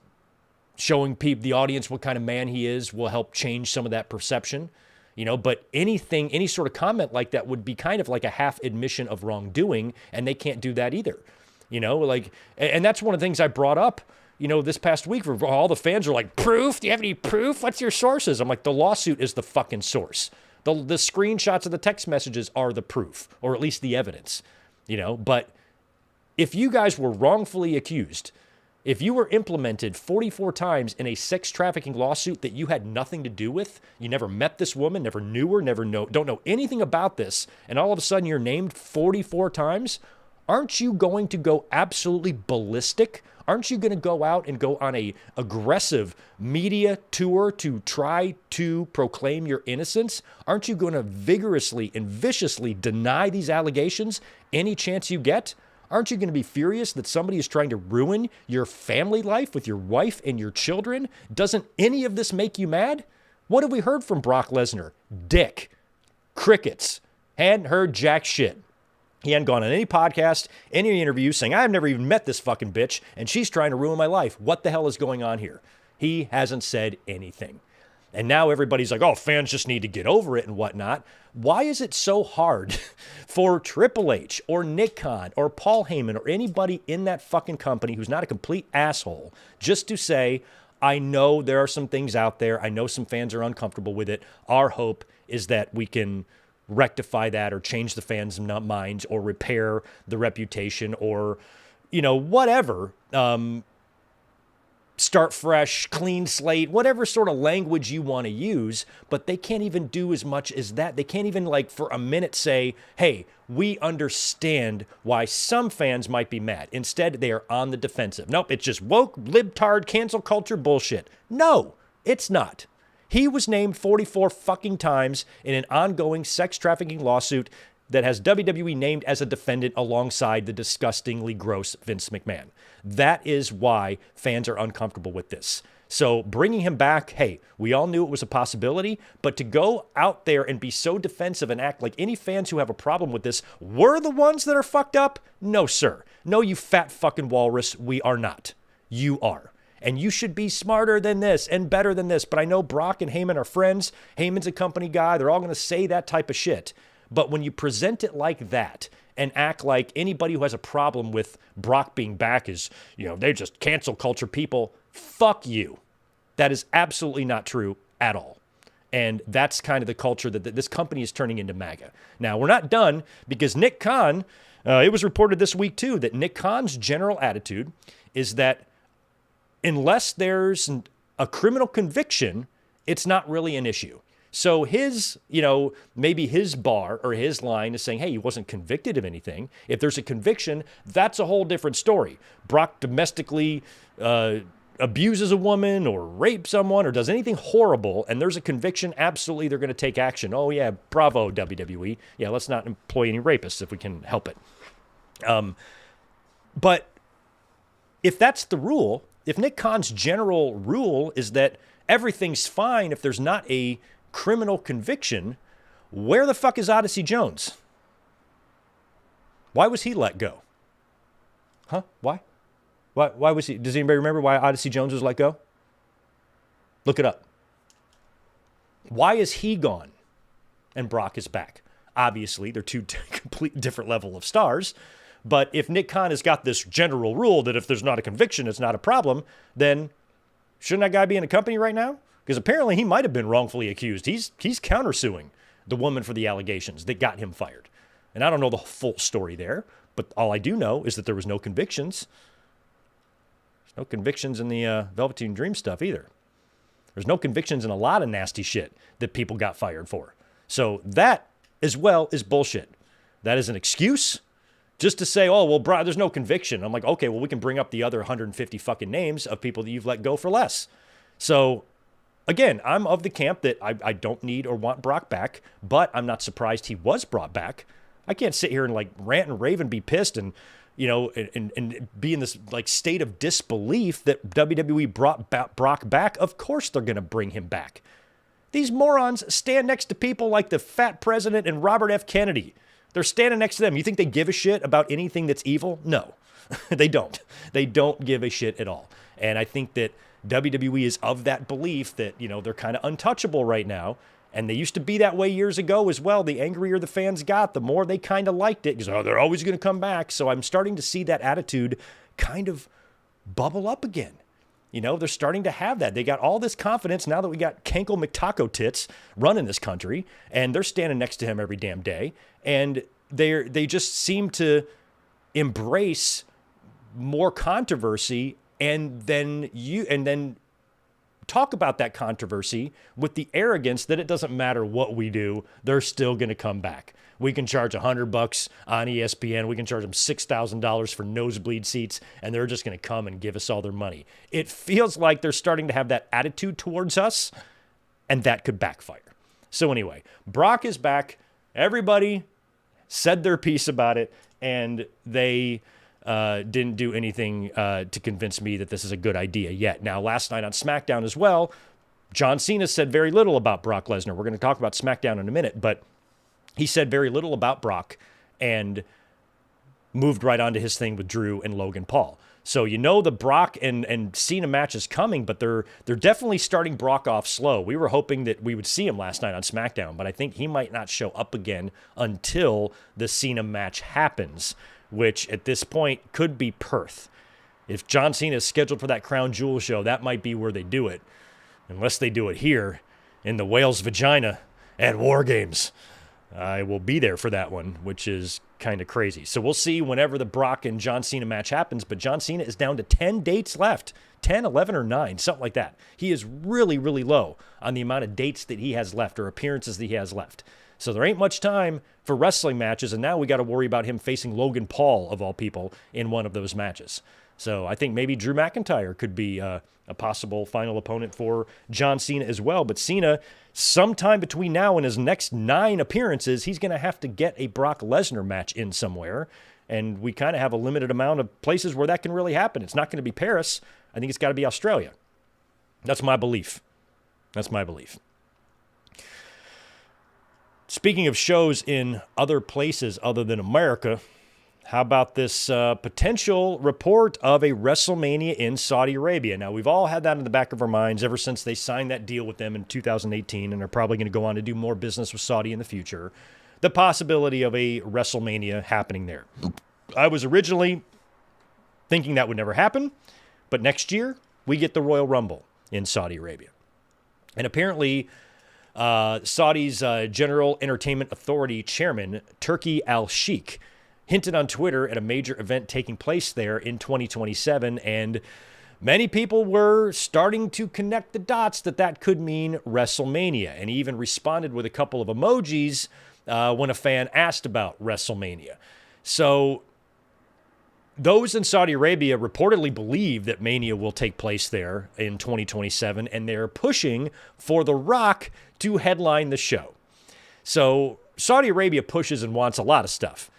showing the audience what kind of man he is will help change some of that perception. But anything, any sort of comment like that would be kind of like a half admission of wrongdoing, and they can't do that either. And that's one of the things I brought up, this past week, where all the fans are like, proof? Do you have any proof? What's your sources? I'm like, the lawsuit is the fucking source. The screenshots of the text messages are the proof, or at least the evidence, But if you guys were wrongfully accused, if you were implemented 44 times in a sex trafficking lawsuit that you had nothing to do with, you never met this woman, never knew her, don't know anything about this, and all of a sudden you're named 44 times, aren't you going to go absolutely ballistic? Aren't you going to go out and go on a aggressive media tour to try to proclaim your innocence? Aren't you going to vigorously and viciously deny these allegations any chance you get? Aren't you going to be furious that somebody is trying to ruin your family life with your wife and your children? Doesn't any of this make you mad? What have we heard from Brock Lesnar? Dick. Crickets. Hadn't heard jack shit. He hadn't gone on any podcast, any interview saying, I've never even met this fucking bitch, and she's trying to ruin my life. What the hell is going on here? He hasn't said anything. And now everybody's like, oh, fans just need to get over it and whatnot. Why is it so hard for Triple H or Nick Khan or Paul Heyman or anybody in that fucking company who's not a complete asshole just to say, I know there are some things out there. I know some fans are uncomfortable with it. Our hope is that we can rectify that or change the fans' minds or repair the reputation or, whatever. Start fresh, clean slate, whatever sort of language you want to use, but they can't even do as much as that. They can't even for a minute say, hey, we understand why some fans might be mad. Instead, they are on the defensive. Nope, it's just woke, libtard, cancel culture bullshit. No, it's not. He was named 44 fucking times in an ongoing sex trafficking lawsuit that has WWE named as a defendant alongside the disgustingly gross Vince McMahon. That is why fans are uncomfortable with this. So bringing him back, hey, we all knew it was a possibility, but to go out there and be so defensive and act like any fans who have a problem with this were the ones that are fucked up? No, sir. No, you fat fucking walrus, we are not. You are. And you should be smarter than this and better than this. But I know Brock and Heyman are friends. Heyman's a company guy. They're all going to say that type of shit. But when you present it like that and act like anybody who has a problem with Brock being back is, they just cancel culture people, fuck you. That is absolutely not true at all. And that's kind of the culture that this company is turning into MAGA. Now, we're not done because Nick Khan, it was reported this week too, that Nick Khan's general attitude is that unless there's a criminal conviction, it's not really an issue. So his, maybe his bar or his line is saying, hey, he wasn't convicted of anything. If there's a conviction, that's a whole different story. Brock domestically abuses a woman or rapes someone or does anything horrible, and there's a conviction, absolutely they're going to take action. Oh, yeah, bravo, WWE. Yeah, let's not employ any rapists if we can help it. But if that's the rule, if Nick Khan's general rule is that everything's fine if there's not a criminal conviction, where the fuck is Odyssey Jones? Why was he let go? Huh? Why? Why was he? Does anybody remember why Odyssey Jones was let go? Look it up. Why is he gone and Brock is back? Obviously, they're two complete different level of stars. But if Nick Khan has got this general rule that if there's not a conviction, it's not a problem, then shouldn't that guy be in a company right now? Because apparently he might have been wrongfully accused. He's countersuing the woman for the allegations that got him fired. And I don't know the full story there, but all I do know is that there was no convictions. There's no convictions in the Velveteen Dream stuff either. There's no convictions in a lot of nasty shit that people got fired for. So that as well is bullshit. That is an excuse just to say, oh, well, there's no conviction. I'm like, okay, well, we can bring up the other 150 fucking names of people that you've let go for less. So again, I'm of the camp that I don't need or want Brock back, but I'm not surprised he was brought back. I can't sit here and rant and rave and be pissed and, and be in this state of disbelief that WWE brought Brock back. Of course they're going to bring him back. These morons stand next to people like the fat president and Robert F. Kennedy. They're standing next to them. You think they give a shit about anything that's evil? No, they don't. They don't give a shit at all. And I think that WWE is of that belief that, they're kind of untouchable right now. And they used to be that way years ago as well. The angrier the fans got, the more they kind of liked it because, oh, they're always going to come back. So I'm starting to see that attitude kind of bubble up again. You know, they're starting to have that. They got all this confidence now that we got Kenkel McTaco Tits running this country, and they're standing next to him every damn day. And they just seem to embrace more controversy and then talk about that controversy with the arrogance that it doesn't matter what we do, they're still going to come back. We can charge $100 on ESPN. We can charge them $6,000 for nosebleed seats, and they're just going to come and give us all their money. It feels like they're starting to have that attitude towards us, and that could backfire. So anyway, Brock is back. Everybody said their piece about it, and they didn't do anything to convince me that this is a good idea yet. Now, last night on SmackDown as well, John Cena said very little about Brock Lesnar. We're going to talk about SmackDown in a minute, but he said very little about Brock and moved right on to his thing with Drew and Logan Paul. So you know the Brock and Cena match is coming, but they're definitely starting Brock off slow. We were hoping that we would see him last night on SmackDown, but I think he might not show up again until the Cena match happens, which at this point could be Perth. If John Cena is scheduled for that Crown Jewel show, that might be where they do it, unless they do it here in the whale's vagina at War Games. I will be there for that one, which is kind of crazy. So we'll see whenever the Brock and John Cena match happens, but John Cena is down to 10 dates left, 10, 11, or 9, something like that. He is really, really low on the amount of dates that he has left or appearances that he has left. So there ain't much time for wrestling matches, and now we got to worry about him facing Logan Paul, of all people, in one of those matches. So I think maybe Drew McIntyre could be a possible final opponent for John Cena as well. But Cena, sometime between now and his next 9 appearances, he's going to have to get a Brock Lesnar match in somewhere. And we kind of have a limited amount of places where that can really happen. It's not going to be Paris. I think it's got to be Australia. That's my belief. That's my belief. Speaking of shows in other places other than America, how about this potential report of a WrestleMania in Saudi Arabia? Now, we've all had that in the back of our minds ever since they signed that deal with them in 2018, and are probably going to go on to do more business with Saudi in the future. The possibility of a WrestleMania happening there. I was originally thinking that would never happen, but next year we get the Royal Rumble in Saudi Arabia. And apparently Saudi's General Entertainment Authority chairman, Turki Al-Sheikh, hinted on Twitter at a major event taking place there in 2027, and many people were starting to connect the dots that could mean WrestleMania, and he even responded with a couple of emojis when a fan asked about WrestleMania. So those in Saudi Arabia reportedly believe that Mania will take place there in 2027, and they're pushing for The Rock to headline the show. So Saudi Arabia pushes and wants a lot of stuff.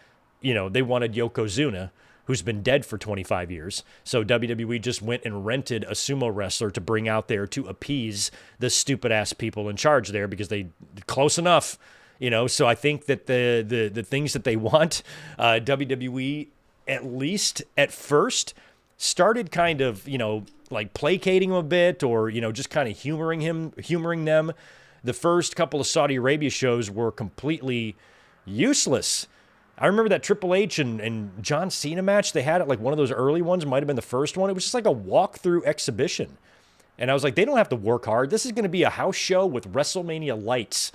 You know, they wanted Yokozuna, who's been dead for 25 years. So WWE just went and rented a sumo wrestler to bring out there to appease the stupid-ass people in charge there because they close enough, you know. So I think that the things that they want, WWE, at least at first, started kind of, you know, like placating him a bit, or, you know, just kind of humoring them. The first couple of Saudi Arabia shows were completely useless. I remember that Triple H and John Cena match they had at like one of those early ones, might have been the first one. It was just like a walkthrough exhibition. And I was like, they don't have to work hard. This is going to be a house show with WrestleMania lights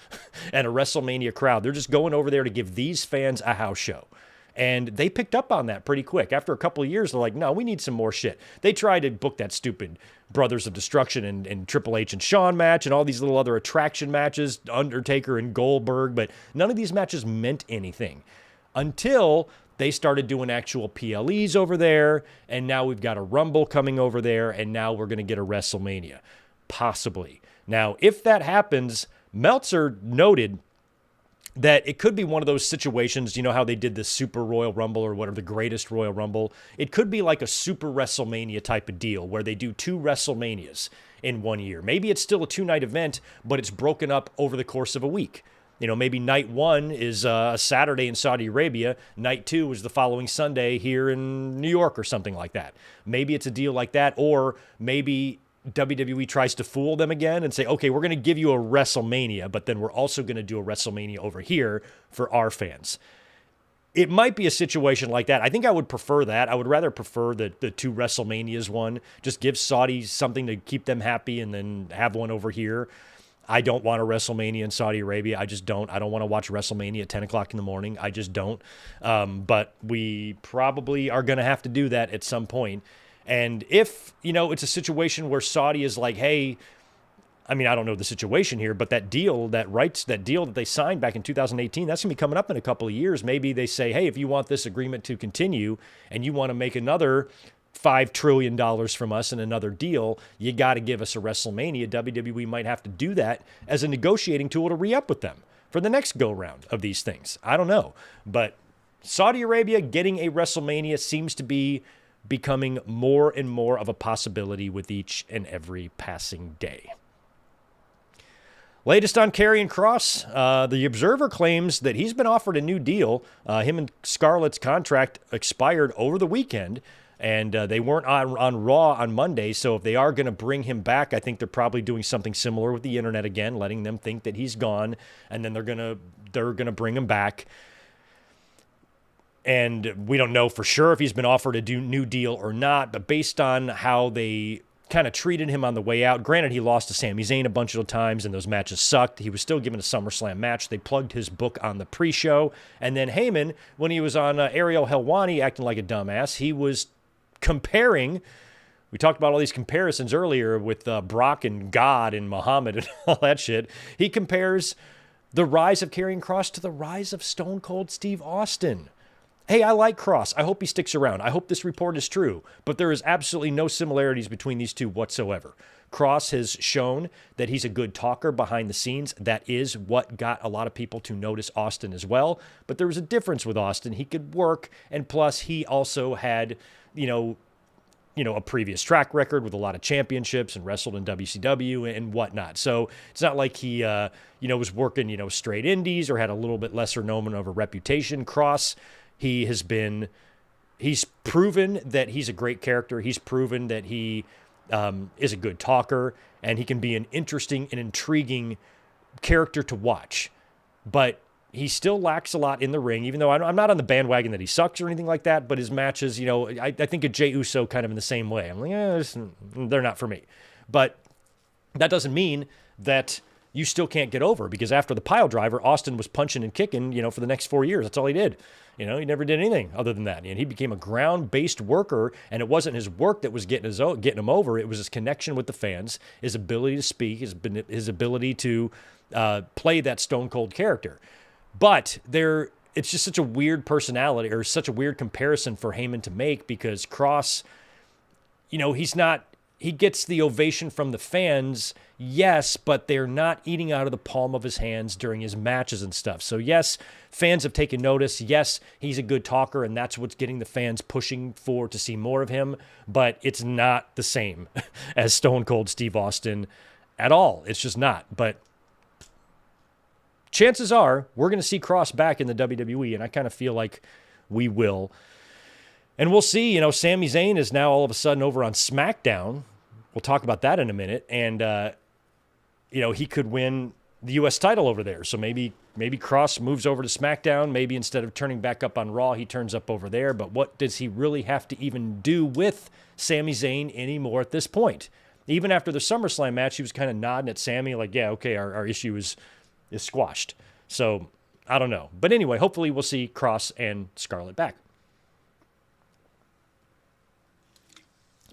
and a WrestleMania crowd. They're just going over there to give these fans a house show. And they picked up on that pretty quick. After a couple of years, they're like, no, we need some more shit. They tried to book that stupid Brothers of Destruction and Triple H and Shawn match and all these little other attraction matches, Undertaker and Goldberg, but none of these matches meant anything until they started doing actual PLEs over there, and now we've got a Rumble coming over there, and now we're going to get a WrestleMania, possibly. Now, if that happens, Meltzer noted that it could be one of those situations, you know how they did the Super Royal Rumble or whatever, the Greatest Royal Rumble? It could be like a Super WrestleMania type of deal where they do 2 WrestleManias in 1 year. Maybe it's still a 2-night event, but it's broken up over the course of a week. You know, maybe night 1 is a Saturday in Saudi Arabia. Night 2 is the following Sunday here in New York or something like that. Maybe it's a deal like that, or maybe WWE tries to fool them again and say, okay, we're going to give you a WrestleMania, but then we're also going to do a WrestleMania over here for our fans. It might be a situation like that. I think I would prefer that. I would rather prefer the two WrestleManias one. Just give Saudis something to keep them happy and then have one over here. I don't want a WrestleMania in Saudi Arabia. I just don't. I don't want to watch WrestleMania at 10 o'clock in the morning. I just don't. But we probably are going to have to do that at some point. And if, it's a situation where Saudi is like, hey, I mean, I don't know the situation here, but that deal that they signed back in 2018, that's going to be coming up in a couple of years. Maybe they say, hey, if you want this agreement to continue and you want to make another $5 trillion from us in another deal, you got to give us a WrestleMania. WWE might have to do that as a negotiating tool to re-up with them for the next go-round of these things. I don't know. But Saudi Arabia getting a WrestleMania seems to be becoming more and more of a possibility with each and every passing day. Latest on Karrion Kross, the Observer claims that he's been offered a new deal. Him and Scarlett's contract expired over the weekend, and they weren't on Raw on Monday, so if they are going to bring him back, I think they're probably doing something similar with the internet again, letting them think that he's gone, and then they're gonna bring him back. And we don't know for sure if he's been offered a new deal or not, but based on how they kind of treated him on the way out. Granted, he lost to Sami Zayn a bunch of times, and those matches sucked. He was still given a SummerSlam match. They plugged his book on the pre-show. And then Heyman, when he was on Ariel Helwani acting like a dumbass, he was comparing. We talked about all these comparisons earlier with Brock and God and Muhammad and all that shit. He compares the rise of Karrion Kross to the rise of Stone Cold Steve Austin. Hey, I like Kross. I hope he sticks around. I hope this report is true. But there is absolutely no similarities between these two whatsoever. Kross has shown that he's a good talker behind the scenes. That is what got a lot of people to notice Austin as well. But there was a difference with Austin. He could work, and plus he also had, a previous track record with a lot of championships and wrestled in WCW and whatnot. So it's not like he, was working, straight indies or had a little bit lesser known of a reputation. Kross, he's proven that he's a great character. He's proven that he is a good talker, and he can be an interesting and intriguing character to watch. But he still lacks a lot in the ring, even though I'm not on the bandwagon that he sucks or anything like that. But his matches, I think of Jey Uso kind of in the same way. I'm like, they're not for me. But that doesn't mean that you still can't get over, because after the pile driver, Austin was punching and kicking, for the next 4 years. That's all he did. He never did anything other than that. And he became a ground-based worker, and it wasn't his work that was getting him over. It was his connection with the fans, his ability to speak, his ability to play that Stone Cold character. But it's just such a weird personality, or such a weird comparison for Heyman to make, because Kross, he gets the ovation from the fans, yes, but they're not eating out of the palm of his hands during his matches and stuff. So yes, fans have taken notice. Yes, he's a good talker, and that's what's getting the fans pushing for to see more of him, but it's not the same as Stone Cold Steve Austin at all. It's just not. But chances are we're going to see Kross back in the WWE, and I kind of feel like we will. And we'll see, Sami Zayn is now all of a sudden over on SmackDown. We'll talk about that in a minute. And, he could win the U.S. title over there. So maybe Kross moves over to SmackDown. Maybe instead of turning back up on Raw, he turns up over there. But what does he really have to even do with Sami Zayn anymore at this point? Even after the SummerSlam match, he was kind of nodding at Sami like, yeah, okay, our issue is squashed. So I don't know. But anyway, hopefully we'll see Kross and Scarlett back.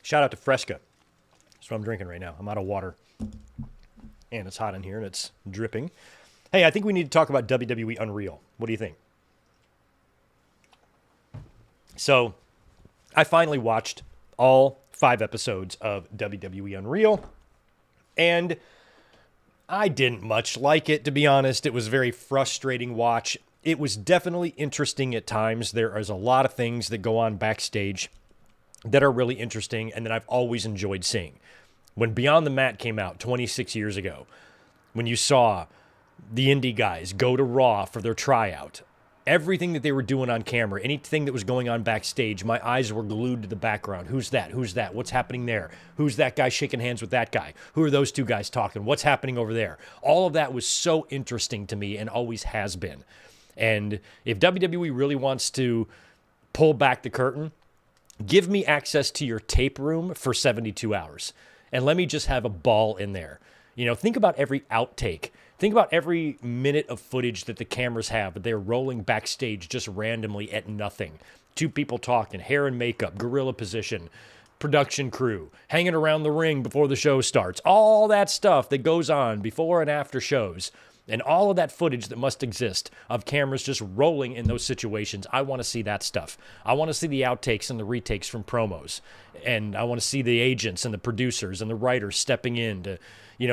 Shout out to Fresca. That's what I'm drinking right now. I'm out of water. And it's hot in here, and it's dripping. Hey, I think we need to talk about WWE Unreal. What do you think? So, I finally watched all 5 episodes of WWE Unreal, and I didn't much like it, to be honest. It was a very frustrating watch. It was definitely interesting at times. There is a lot of things that go on backstage that are really interesting and that I've always enjoyed seeing. When Beyond the Mat came out 26 years ago, when you saw the indie guys go to Raw for their tryout, everything that they were doing on camera, anything that was going on backstage, my eyes were glued to the background. Who's that? Who's that? What's happening there? Who's that guy shaking hands with that guy? Who are those two guys talking? What's happening over there? All of that was so interesting to me and always has been. And if WWE really wants to pull back the curtain, give me access to your tape room for 72 hours and let me just have a ball in there. Think about every outtake. Think about every minute of footage that the cameras have, but they're rolling backstage just randomly at nothing. Two people talking, hair and makeup, gorilla position, production crew, hanging around the ring before the show starts. All that stuff that goes on before and after shows. And all of that footage that must exist of cameras just rolling in those situations. I want to see that stuff. I want to see the outtakes and the retakes from promos. And I want to see the agents and the producers and the writers stepping in to,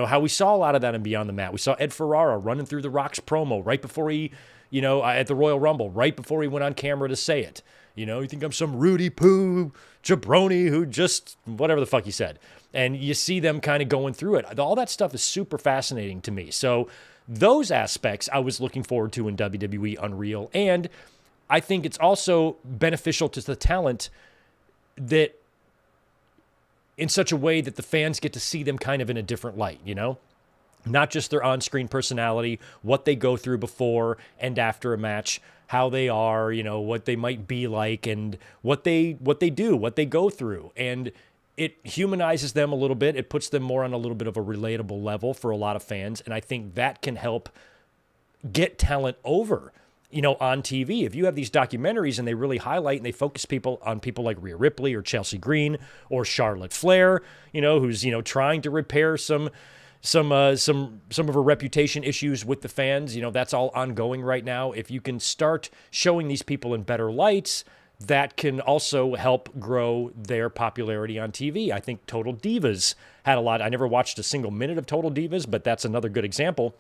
how we saw a lot of that in Beyond the Mat. We saw Ed Ferrara running through The Rock's promo right before he, at the Royal Rumble, right before he went on camera to say it. You think I'm some Rudy Poo jabroni who just, whatever the fuck he said. And you see them kind of going through it. All that stuff is super fascinating to me. So those aspects I was looking forward to in WWE Unreal. And I think it's also beneficial to the talent that in such a way that the fans get to see them kind of in a different light, not just their on-screen personality, what they go through before and after a match, how they are, what they might be like and what they do, what they go through. And it humanizes them a little bit. It puts them more on a little bit of a relatable level for a lot of fans. And I think that can help get talent over, on TV. If you have these documentaries and they really highlight and they focus on people like Rhea Ripley or Chelsea Green or Charlotte Flair, who's, trying to repair some of her reputation issues with the fans, that's all ongoing right now. If you can start showing these people in better lights, that can also help grow their popularity on TV. I think Total Divas had a lot. I never watched a single minute of Total Divas, but that's another good example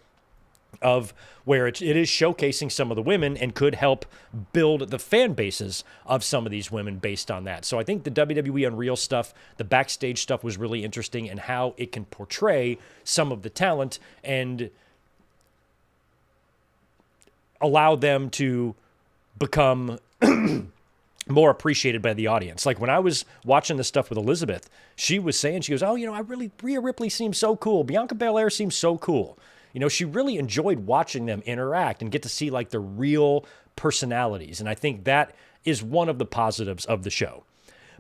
of where it is showcasing some of the women and could help build the fan bases of some of these women based on that. So I think the WWE Unreal stuff, the backstage stuff was really interesting and how it can portray some of the talent and allow them to become more appreciated by the audience. Like when I was watching this stuff with Elizabeth, she was saying, she goes, Rhea Ripley seems so cool. Bianca Belair seems so cool. She really enjoyed watching them interact and get to see like the real personalities. And I think that is one of the positives of the show.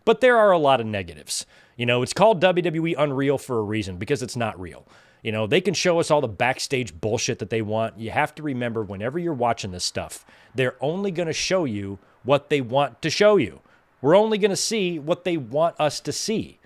But there are a lot of negatives. It's called WWE Unreal for a reason, because it's not real. They can show us all the backstage bullshit that they want. You have to remember, whenever you're watching this stuff, they're only going to show you what they want to show you. We're only going to see what they want us to see.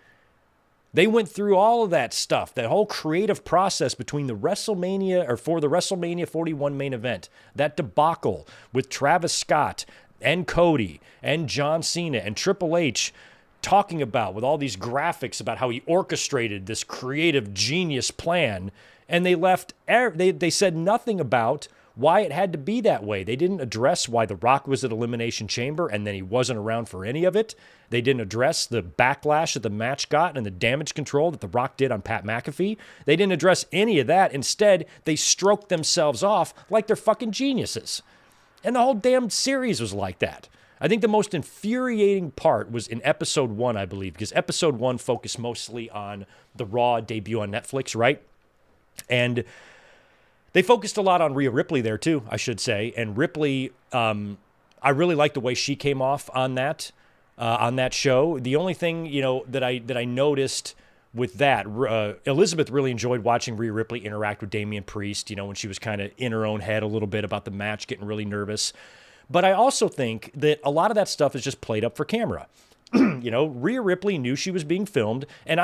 They went through all of that stuff, that whole creative process between the WrestleMania, or for the WrestleMania 41 main event, that debacle with Travis Scott and Cody and John Cena and Triple H talking about with all these graphics about how he orchestrated this creative genius plan. And they left, they said nothing about why it had to be that way. They didn't address why The Rock was at Elimination Chamber and then he wasn't around for any of it. They didn't address the backlash that the match got and the damage control that The Rock did on Pat McAfee. They didn't address any of that. Instead, they stroked themselves off like they're fucking geniuses. And the whole damn series was like that. I think the most infuriating part was in episode 1, I believe, because episode 1 focused mostly on the Raw debut on Netflix, right? And they focused a lot on Rhea Ripley there too, I should say. And Ripley, I really liked the way she came off on that show. The only thing, that I noticed with that, Elizabeth really enjoyed watching Rhea Ripley interact with Damian Priest, when she was kind of in her own head a little bit about the match, getting really nervous. But I also think that a lot of that stuff is just played up for camera. Rhea Ripley knew she was being filmed, and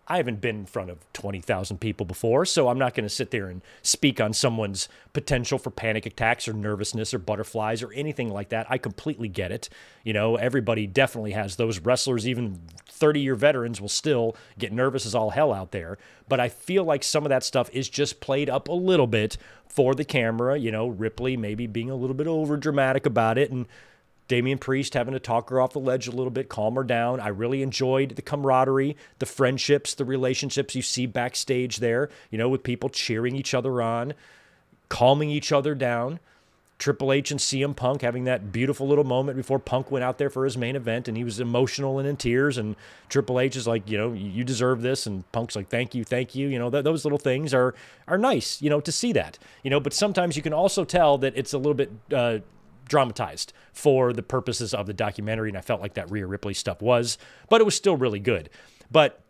I haven't been in front of 20,000 people before, so I'm not going to sit there and speak on someone's potential for panic attacks or nervousness or butterflies or anything like that. I completely get it. Everybody definitely has those. Wrestlers, even 30-year veterans, will still get nervous as all hell out there. But I feel like some of that stuff is just played up a little bit for the camera. Ripley maybe being a little bit over dramatic about it, and Damian Priest having to talk her off the ledge a little bit, calm her down. I really enjoyed the camaraderie, the friendships, the relationships you see backstage there, with people cheering each other on, calming each other down. Triple H and CM Punk having that beautiful little moment before Punk went out there for his main event, and he was emotional and in tears, and Triple H is like, you deserve this, and Punk's like, thank you. Those little things are nice, to see that, but sometimes you can also tell that it's a little bit dramatized for the purposes of the documentary, and I felt like that Rhea Ripley stuff was, but it was still really good. But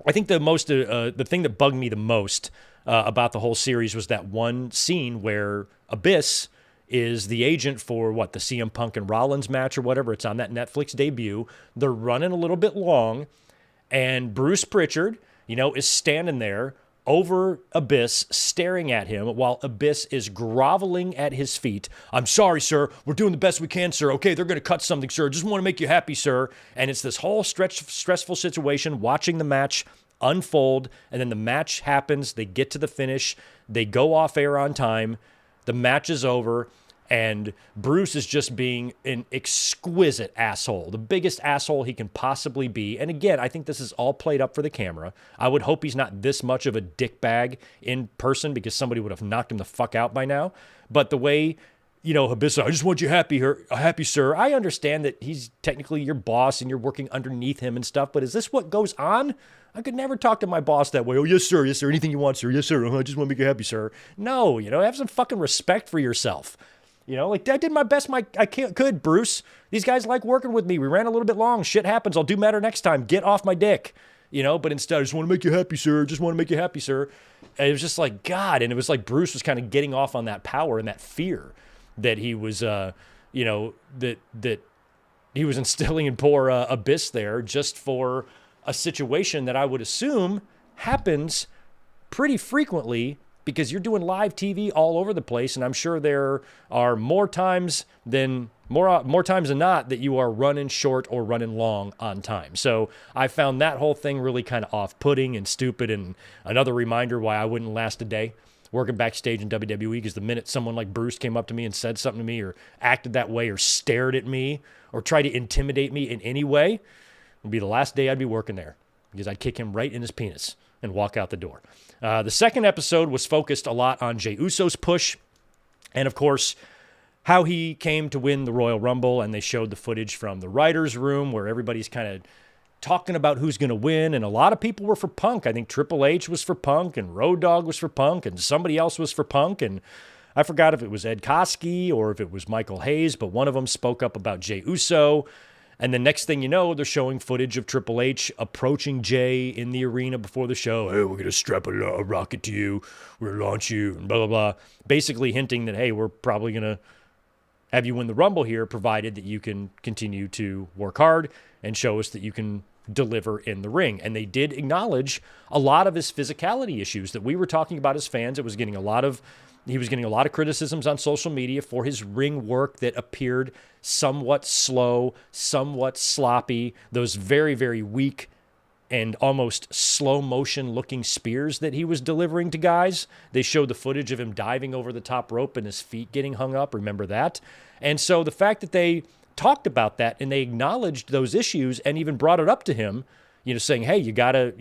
I think the thing that bugged me the most about the whole series was that one scene where Abyss is the agent for the CM Punk and Rollins match or whatever. It's on that Netflix debut. They're running a little bit long, and Bruce Pritchard, is standing there over Abyss, staring at him while Abyss is groveling at his feet. I'm sorry, sir. We're doing the best we can, sir. Okay, they're going to cut something, sir. Just want to make you happy, sir. And it's this whole stressful situation, watching the match unfold, and then the match happens. They get to the finish. They go off air on time. The match is over, and Bruce is just being an exquisite asshole, the biggest asshole he can possibly be. And again, I think this is all played up for the camera. I would hope he's not this much of a dickbag in person, because somebody would have knocked him the fuck out by now. But the way, Abyss, I just want you happy, sir. I understand that he's technically your boss and you're working underneath him and stuff, but is this what goes on? I could never talk to my boss that way. Oh, yes, sir. Yes, sir. Anything you want, sir. Yes, sir. I just want to make you happy, sir. No, have some fucking respect for yourself. I did my best I could, Bruce. These guys like working with me. We ran a little bit long. Shit happens. I'll do better next time. Get off my dick. But instead, I just want to make you happy, sir. Just want to make you happy, sir. And it was just like, God. And it was like Bruce was kind of getting off on that power and that fear that he was, that he was instilling in poor Abyss there, just for a situation that I would assume happens pretty frequently, because you're doing live TV all over the place, and I'm sure there are more times than not that you are running short or running long on time. So I found that whole thing really kind of off-putting and stupid, and another reminder why I wouldn't last a day working backstage in WWE, because the minute someone like Bruce came up to me and said something to me or acted that way or stared at me or tried to intimidate me in any way, it would be the last day I'd be working there, because I'd kick him right in his penis and walk out the door. The second episode was focused a lot on Jey Uso's push, and of course, how he came to win the Royal Rumble, and they showed the footage from the writer's room where everybody's kind of talking about who's going to win, and a lot of people were for Punk. I think Triple H was for Punk, and Road Dogg was for Punk, and somebody else was for Punk, and I forgot if it was Ed Koskey or if it was Michael Hayes, but one of them spoke up about Jey Uso. And the next thing you know, they're showing footage of Triple H approaching Jey in the arena before the show. Hey, we're going to strap a rocket to you. We're going to launch you, and blah, blah, blah. Basically hinting that, hey, we're probably going to have you win the Rumble here, provided that you can continue to work hard and show us that you can deliver in the ring. And they did acknowledge a lot of his physicality issues that we were talking about as fans. He was getting a lot of criticisms on social media for his ring work that appeared somewhat slow, somewhat sloppy, those very, very weak and almost slow motion looking spears that he was delivering to guys. They showed the footage of him diving over the top rope and his feet getting hung up. Remember that? And so the fact that they talked about that and they acknowledged those issues and even brought it up to him, saying, hey, you gotta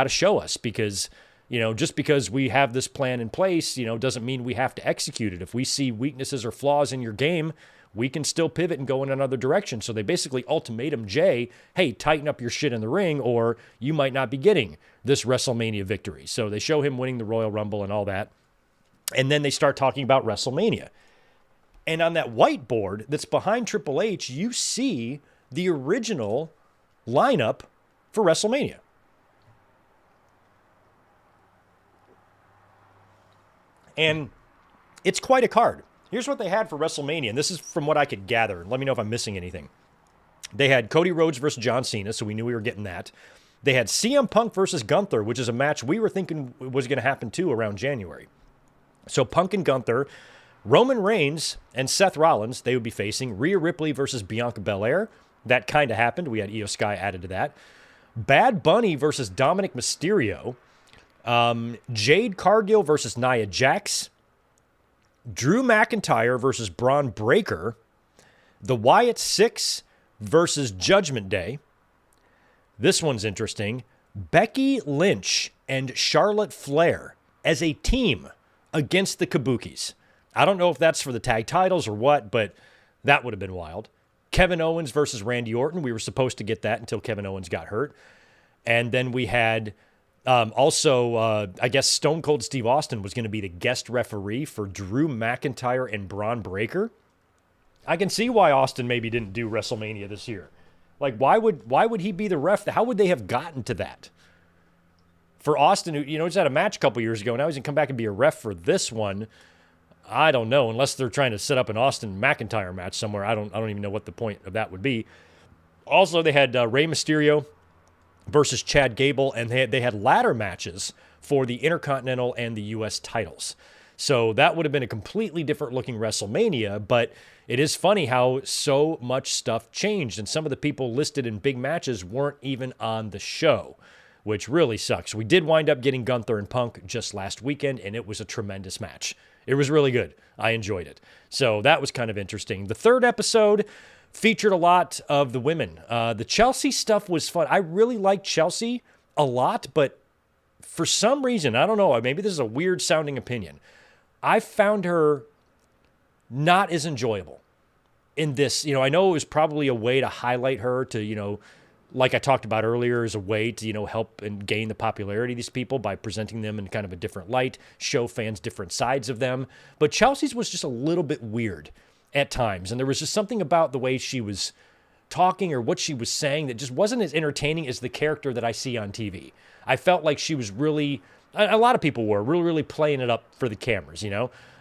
show us, because just because we have this plan in place, doesn't mean we have to execute it. If we see weaknesses or flaws in your game, we can still pivot and go in another direction. So they basically ultimatum Jey, hey, tighten up your shit in the ring, or you might not be getting this WrestleMania victory. So they show him winning the Royal Rumble and all that. And then they start talking about WrestleMania. And on that whiteboard that's behind Triple H, you see the original lineup for WrestleMania. And it's quite a card. Here's what they had for WrestleMania, and this is from what I could gather. Let me know if I'm missing anything. They had Cody Rhodes versus John Cena, so we knew we were getting that. They had CM Punk versus Gunther, which is a match we were thinking was going to happen too around January. So Punk and Gunther, Roman Reigns and Seth Rollins, they would be facing. Rhea Ripley versus Bianca Belair. That kind of happened. We had Io Sky added to that. Bad Bunny versus Dominic Mysterio. Jade Cargill versus Nia Jax. Drew McIntyre versus Braun Breaker. The Wyatt Six versus Judgment Day. This one's interesting. Becky Lynch and Charlotte Flair as a team against the Kabukis. I don't know if that's for the tag titles or what, but that would have been wild. Kevin Owens versus Randy Orton. We were supposed to get that until Kevin Owens got hurt. And then we had I guess Stone Cold Steve Austin was going to be the guest referee for Drew McIntyre and Braun Breaker. I can see why Austin maybe didn't do WrestleMania this year. Like, why would he be the ref? How would they have gotten to that? For Austin, who, he's had a match a couple years ago, now he's going to come back and be a ref for this one. I don't know, unless they're trying to set up an Austin McIntyre match somewhere. I don't even know what the point of that would be. Also, they had Rey Mysterio versus Chad Gable, and they had ladder matches for the Intercontinental and the U.S. titles. So that would have been a completely different looking WrestleMania, but it is funny how so much stuff changed, and some of the people listed in big matches weren't even on the show, which really sucks. We did wind up getting Gunther and Punk just last weekend, and it was a tremendous match. It was really good. I enjoyed it. So that was kind of interesting. The third episode featured a lot of the women. The Chelsea stuff was fun. I really liked Chelsea a lot, but for some reason, I don't know, maybe this is a weird sounding opinion, I found her not as enjoyable in this. I know it was probably a way to highlight her to, like I talked about earlier, as a way to, help and gain the popularity of these people by presenting them in kind of a different light, show fans different sides of them. But Chelsea's was just a little bit weird at times. And there was just something about the way she was talking or what she was saying that just wasn't as entertaining as the character that I see on TV. I felt like she was really, a lot of people were really playing it up for the cameras,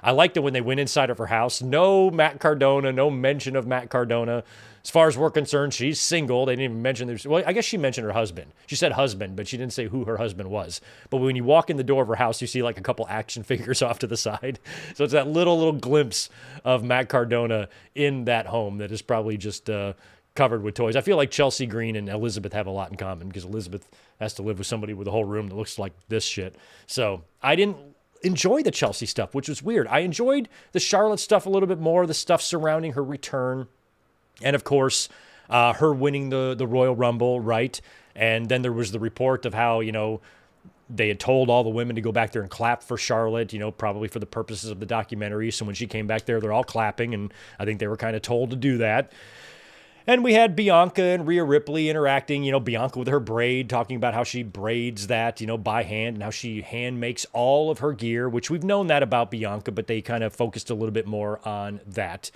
I liked it when they went inside of her house. No Matt Cardona, no mention of Matt Cardona. As far as we're concerned, she's single. They didn't even mention, well, I guess she mentioned her husband. She said husband, but she didn't say who her husband was. But when you walk in the door of her house, you see like a couple action figures off to the side. So it's that little glimpse of Matt Cardona in that home that is probably just covered with toys. I feel like Chelsea Green and Elizabeth have a lot in common because Elizabeth has to live with somebody with a whole room that looks like this shit. So I didn't enjoy the Chelsea stuff, which was weird. I enjoyed the Charlotte stuff a little bit more, the stuff surrounding her return. And, of course, her winning the Royal Rumble, right? And then there was the report of how, they had told all the women to go back there and clap for Charlotte, probably for the purposes of the documentary. So when she came back there, they're all clapping, and I think they were kind of told to do that. And we had Bianca and Rhea Ripley interacting, Bianca with her braid, talking about how she braids that, by hand, and how she hand makes all of her gear, which we've known that about Bianca, but they kind of focused a little bit more on that.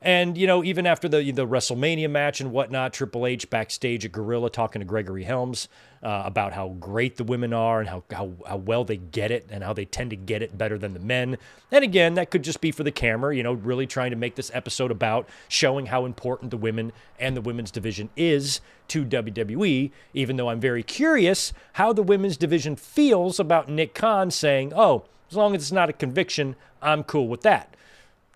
And, even after the WrestleMania match and whatnot, Triple H backstage at Gorilla talking to Gregory Helms about how great the women are and how well they get it and how they tend to get it better than the men. And again, that could just be for the camera, really trying to make this episode about showing how important the women and the women's division is to WWE, even though I'm very curious how the women's division feels about Nick Khan saying, oh, as long as it's not a conviction, I'm cool with that.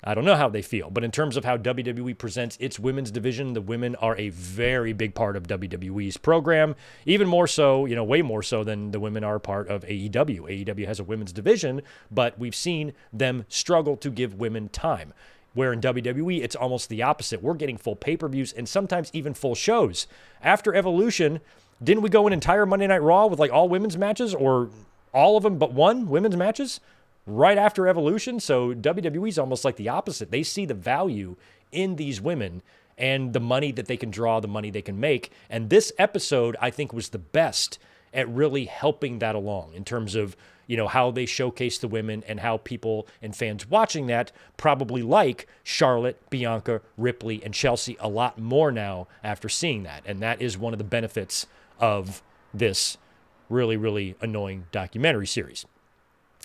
I don't know how they feel, but in terms of how WWE presents its women's division, the women are a very big part of WWE's program, even more so, way more so than the women are a part of AEW. AEW has a women's division, but we've seen them struggle to give women time, where in WWE, it's almost the opposite. We're getting full pay-per-views and sometimes even full shows. After Evolution, didn't we go an entire Monday Night Raw with like all women's matches or all of them but one women's matches? Right after Evolution. So WWE's almost like the opposite. They see the value in these women and the money that they can draw, the money they can make. And this episode, I think, was the best at really helping that along in terms of, how they showcase the women and how people and fans watching that probably like Charlotte, Bianca, Ripley, and Chelsea a lot more now after seeing that. And that is one of the benefits of this really annoying documentary series.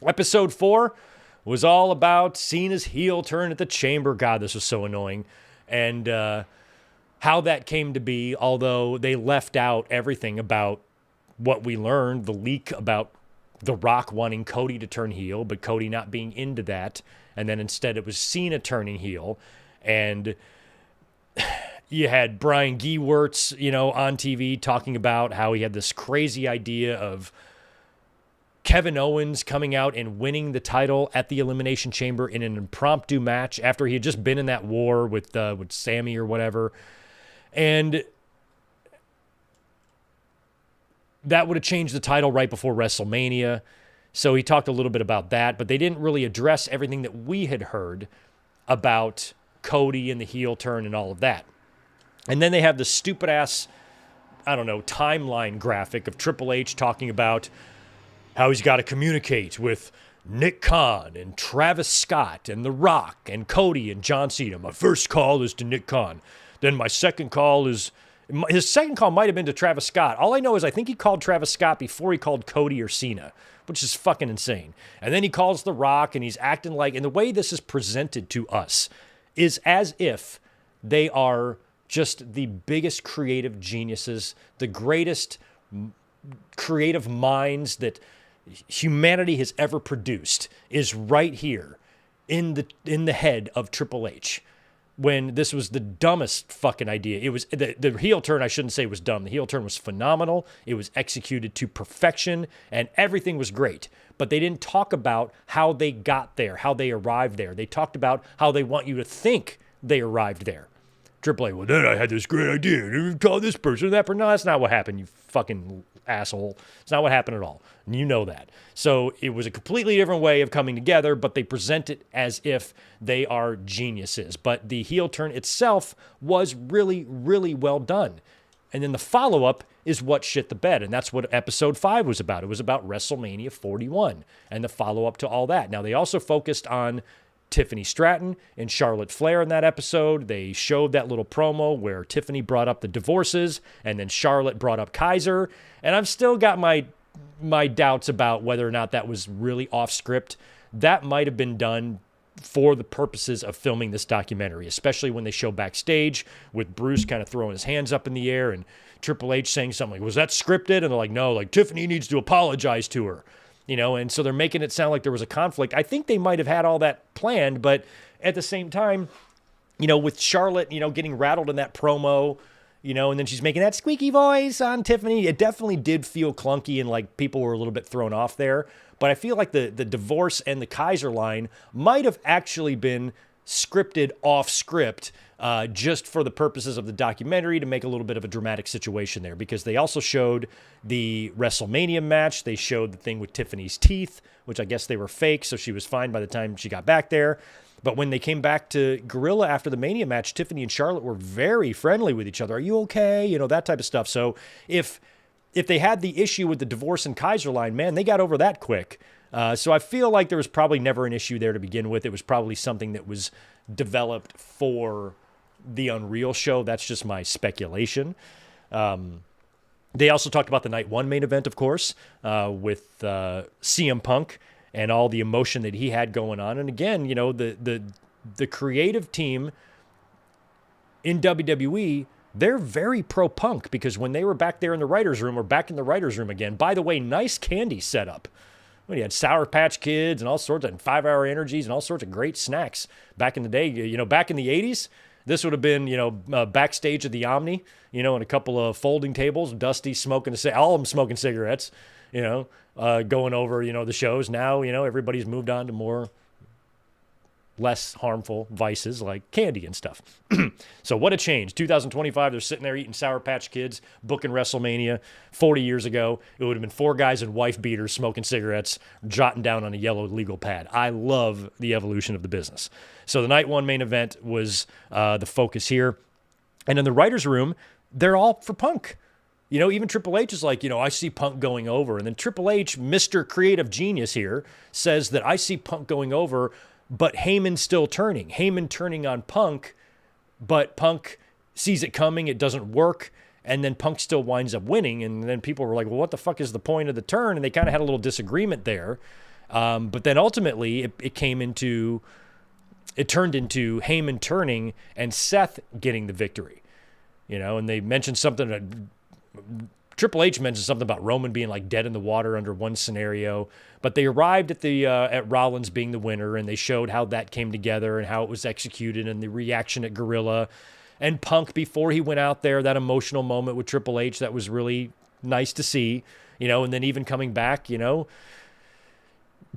Episode 4 was all about Cena's heel turn at the Chamber. God, this was so annoying. And how that came to be, although they left out everything about what we learned, the leak about The Rock wanting Cody to turn heel, but Cody not being into that. And then instead it was Cena turning heel. And you had Brian Gewirtz, on TV talking about how he had this crazy idea of Kevin Owens coming out and winning the title at the Elimination Chamber in an impromptu match after he had just been in that war with Sammy or whatever. And that would have changed the title right before WrestleMania. So he talked a little bit about that, but they didn't really address everything that we had heard about Cody and the heel turn and all of that. And then they have the stupid ass, I don't know, timeline graphic of Triple H talking about how he's got to communicate with Nick Khan and Travis Scott and The Rock and Cody and John Cena. My first call is to Nick Khan. Then my second call is... His second call might have been to Travis Scott. All I know is I think he called Travis Scott before he called Cody or Cena, which is fucking insane. And then he calls The Rock, and he's acting like... And the way this is presented to us is as if they are just the biggest creative geniuses, the greatest creative minds that humanity has ever produced is right here in the head of Triple H, when this was the dumbest fucking idea. It was the heel turn. I shouldn't say was dumb. The heel turn was phenomenal. It was executed to perfection, and everything was great. But they didn't talk about how they got there, how they arrived there. They talked about how they want you to think they arrived there. Triple H, well, then I had this great idea. Call this person, that person. No, that's not what happened, you fucking asshole. It's not what happened at all. And you know that. So it was a completely different way of coming together, but they present it as if they are geniuses. But the heel turn itself was really, really well done. And then the follow-up is what shit the bed. And that's what episode 5 was about. It was about WrestleMania 41 and the follow-up to all that. Now, they also focused on Tiffany Stratton and Charlotte Flair in that episode. They showed that little promo where Tiffany brought up the divorces and then Charlotte brought up Kaiser. And I've still got my doubts about whether or not that was really off script. That might have been done for the purposes of filming this documentary, especially when they show backstage with Bruce kind of throwing his hands up in the air and Triple H saying something like, was that scripted? And they're like, no, like Tiffany needs to apologize to her. You know, and so they're making it sound like there was a conflict. I think they might have had all that planned, but at the same time, you know, with Charlotte, you know, getting rattled in that promo, you know, and then she's making that squeaky voice on Tiffany, it definitely did feel clunky and like people were a little bit thrown off there. But I feel like the divorce and the Kaiser line might have actually been scripted off script just for the purposes of the documentary to make a little bit of a dramatic situation there, because they also showed the WrestleMania match. They showed the thing with Tiffany's teeth, which I guess they were fake, so she was fine by the time she got back there. But when they came back to Gorilla after the Mania match, Tiffany and Charlotte were very friendly with each other. Are you okay? You know, that type of stuff. So if they had the issue with the divorce and Kaiser line, man, they got over that quick. So I feel like there was probably never an issue there to begin with. It was probably something that was developed for the Unreal show. That's just my speculation. They also talked about the Night 1 main event, of course, with CM Punk and all the emotion that he had going on. And again, you know, the creative team in WWE, they're very pro-Punk, because when they were back there in the writer's room, or back in the writer's room again, by the way, nice candy setup. Well, you had Sour Patch Kids and all sorts of 5-hour energies and all sorts of great snacks back in the day. You know, back in the 80s, this would have been, you know, backstage at the Omni, you know, and a couple of folding tables, Dusty smoking, all of them smoking cigarettes, you know, going over, you know, the shows. Now, you know, everybody's moved on to less harmful vices like candy and stuff. So what a change. 2025, they're sitting there eating Sour Patch Kids, booking WrestleMania. 40 years ago, it would have been 4 guys in wife beaters smoking cigarettes, jotting down on a yellow legal pad. I love the evolution of the business. So the Night 1 main event was the focus here. And in the writer's room, they're all for Punk. You know, even Triple H is like, you know, I see Punk going over. And then Triple H, Mr. Creative Genius here, says that I see Punk going over, but Heyman's still turning. Heyman turning on Punk, but Punk sees it coming. It doesn't work. And then Punk still winds up winning. And then people were like, well, what the fuck is the point of the turn? And they kind of had a little disagreement there. But then ultimately it turned into Heyman turning and Seth getting the victory. You know, and they mentioned something, Triple H mentioned something about Roman being like dead in the water under one scenario, but they arrived at Rollins being the winner, and they showed how that came together and how it was executed and the reaction at Gorilla. And Punk, before he went out there, that emotional moment with Triple H, that was really nice to see, you know, and then even coming back, you know,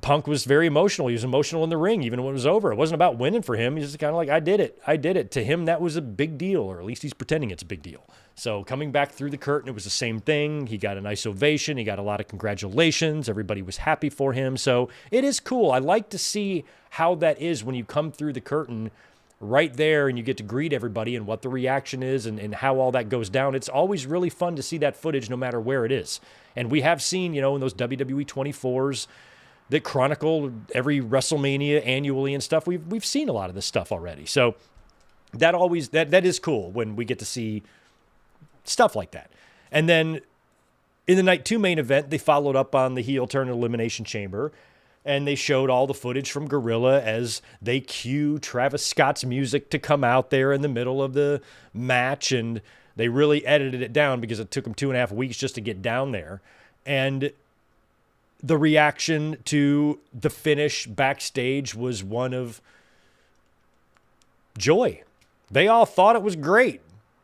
Punk was very emotional. He was emotional in the ring, even when it was over. It wasn't about winning for him. He's just kind of like, I did it. I did it. To him, that was a big deal, or at least he's pretending it's a big deal. So coming back through the curtain, it was the same thing. He got a nice ovation. He got a lot of congratulations. Everybody was happy for him. So it is cool. I like to see how that is when you come through the curtain right there and you get to greet everybody and what the reaction is and how all that goes down. It's always really fun to see that footage no matter where it is. And we have seen, in those WWE 24s, that chronicle every WrestleMania annually and stuff. We've seen a lot of this stuff already. So that is cool when we get to see stuff like that. And then in the night 2 main event, they followed up on the heel turn Elimination Chamber, and they showed all the footage from Gorilla as they cue Travis Scott's music to come out there in the middle of the match. And they really edited it down because it took them 2.5 weeks just to get down there. And the reaction to the finish backstage was one of joy. They all thought it was great.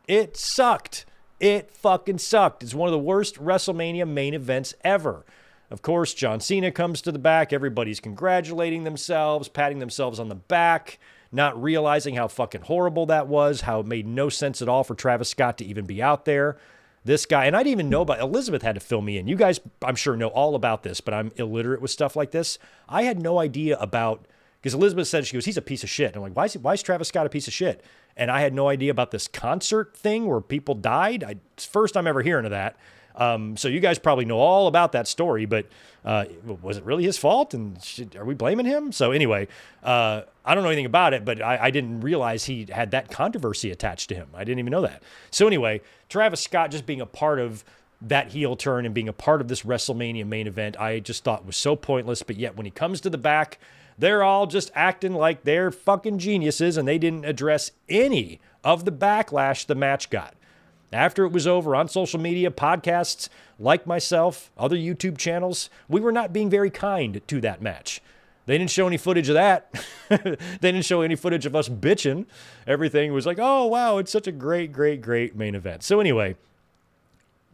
It sucked. It fucking sucked. It's one of the worst WrestleMania main events ever. Of course, John Cena comes to the back. Everybody's congratulating themselves, patting themselves on the back, not realizing how fucking horrible that was, how it made no sense at all for Travis Scott to even be out there. This guy, and I didn't even know about, Elizabeth had to fill me in. You guys, I'm sure, know all about this, but I'm illiterate with stuff like this. I had no idea about, because Elizabeth said, she goes, he's a piece of shit. And I'm like, why is Travis Scott a piece of shit? And I had no idea about this concert thing where people died. It's the first time ever hearing of that. So you guys probably know all about that story, but was it really his fault? And are we blaming him? So anyway, I don't know anything about it, but I didn't realize he had that controversy attached to him. I didn't even know that. So anyway, Travis Scott just being a part of that heel turn and being a part of this WrestleMania main event, I just thought was so pointless. But yet when he comes to the back, they're all just acting like they're fucking geniuses, and they didn't address any of the backlash the match got. After it was over, on social media, podcasts like myself, other YouTube channels, we were not being very kind to that match. They didn't show any footage of that. They didn't show any footage of us bitching. Everything was like, oh, wow, it's such a great, great, great main event. So anyway,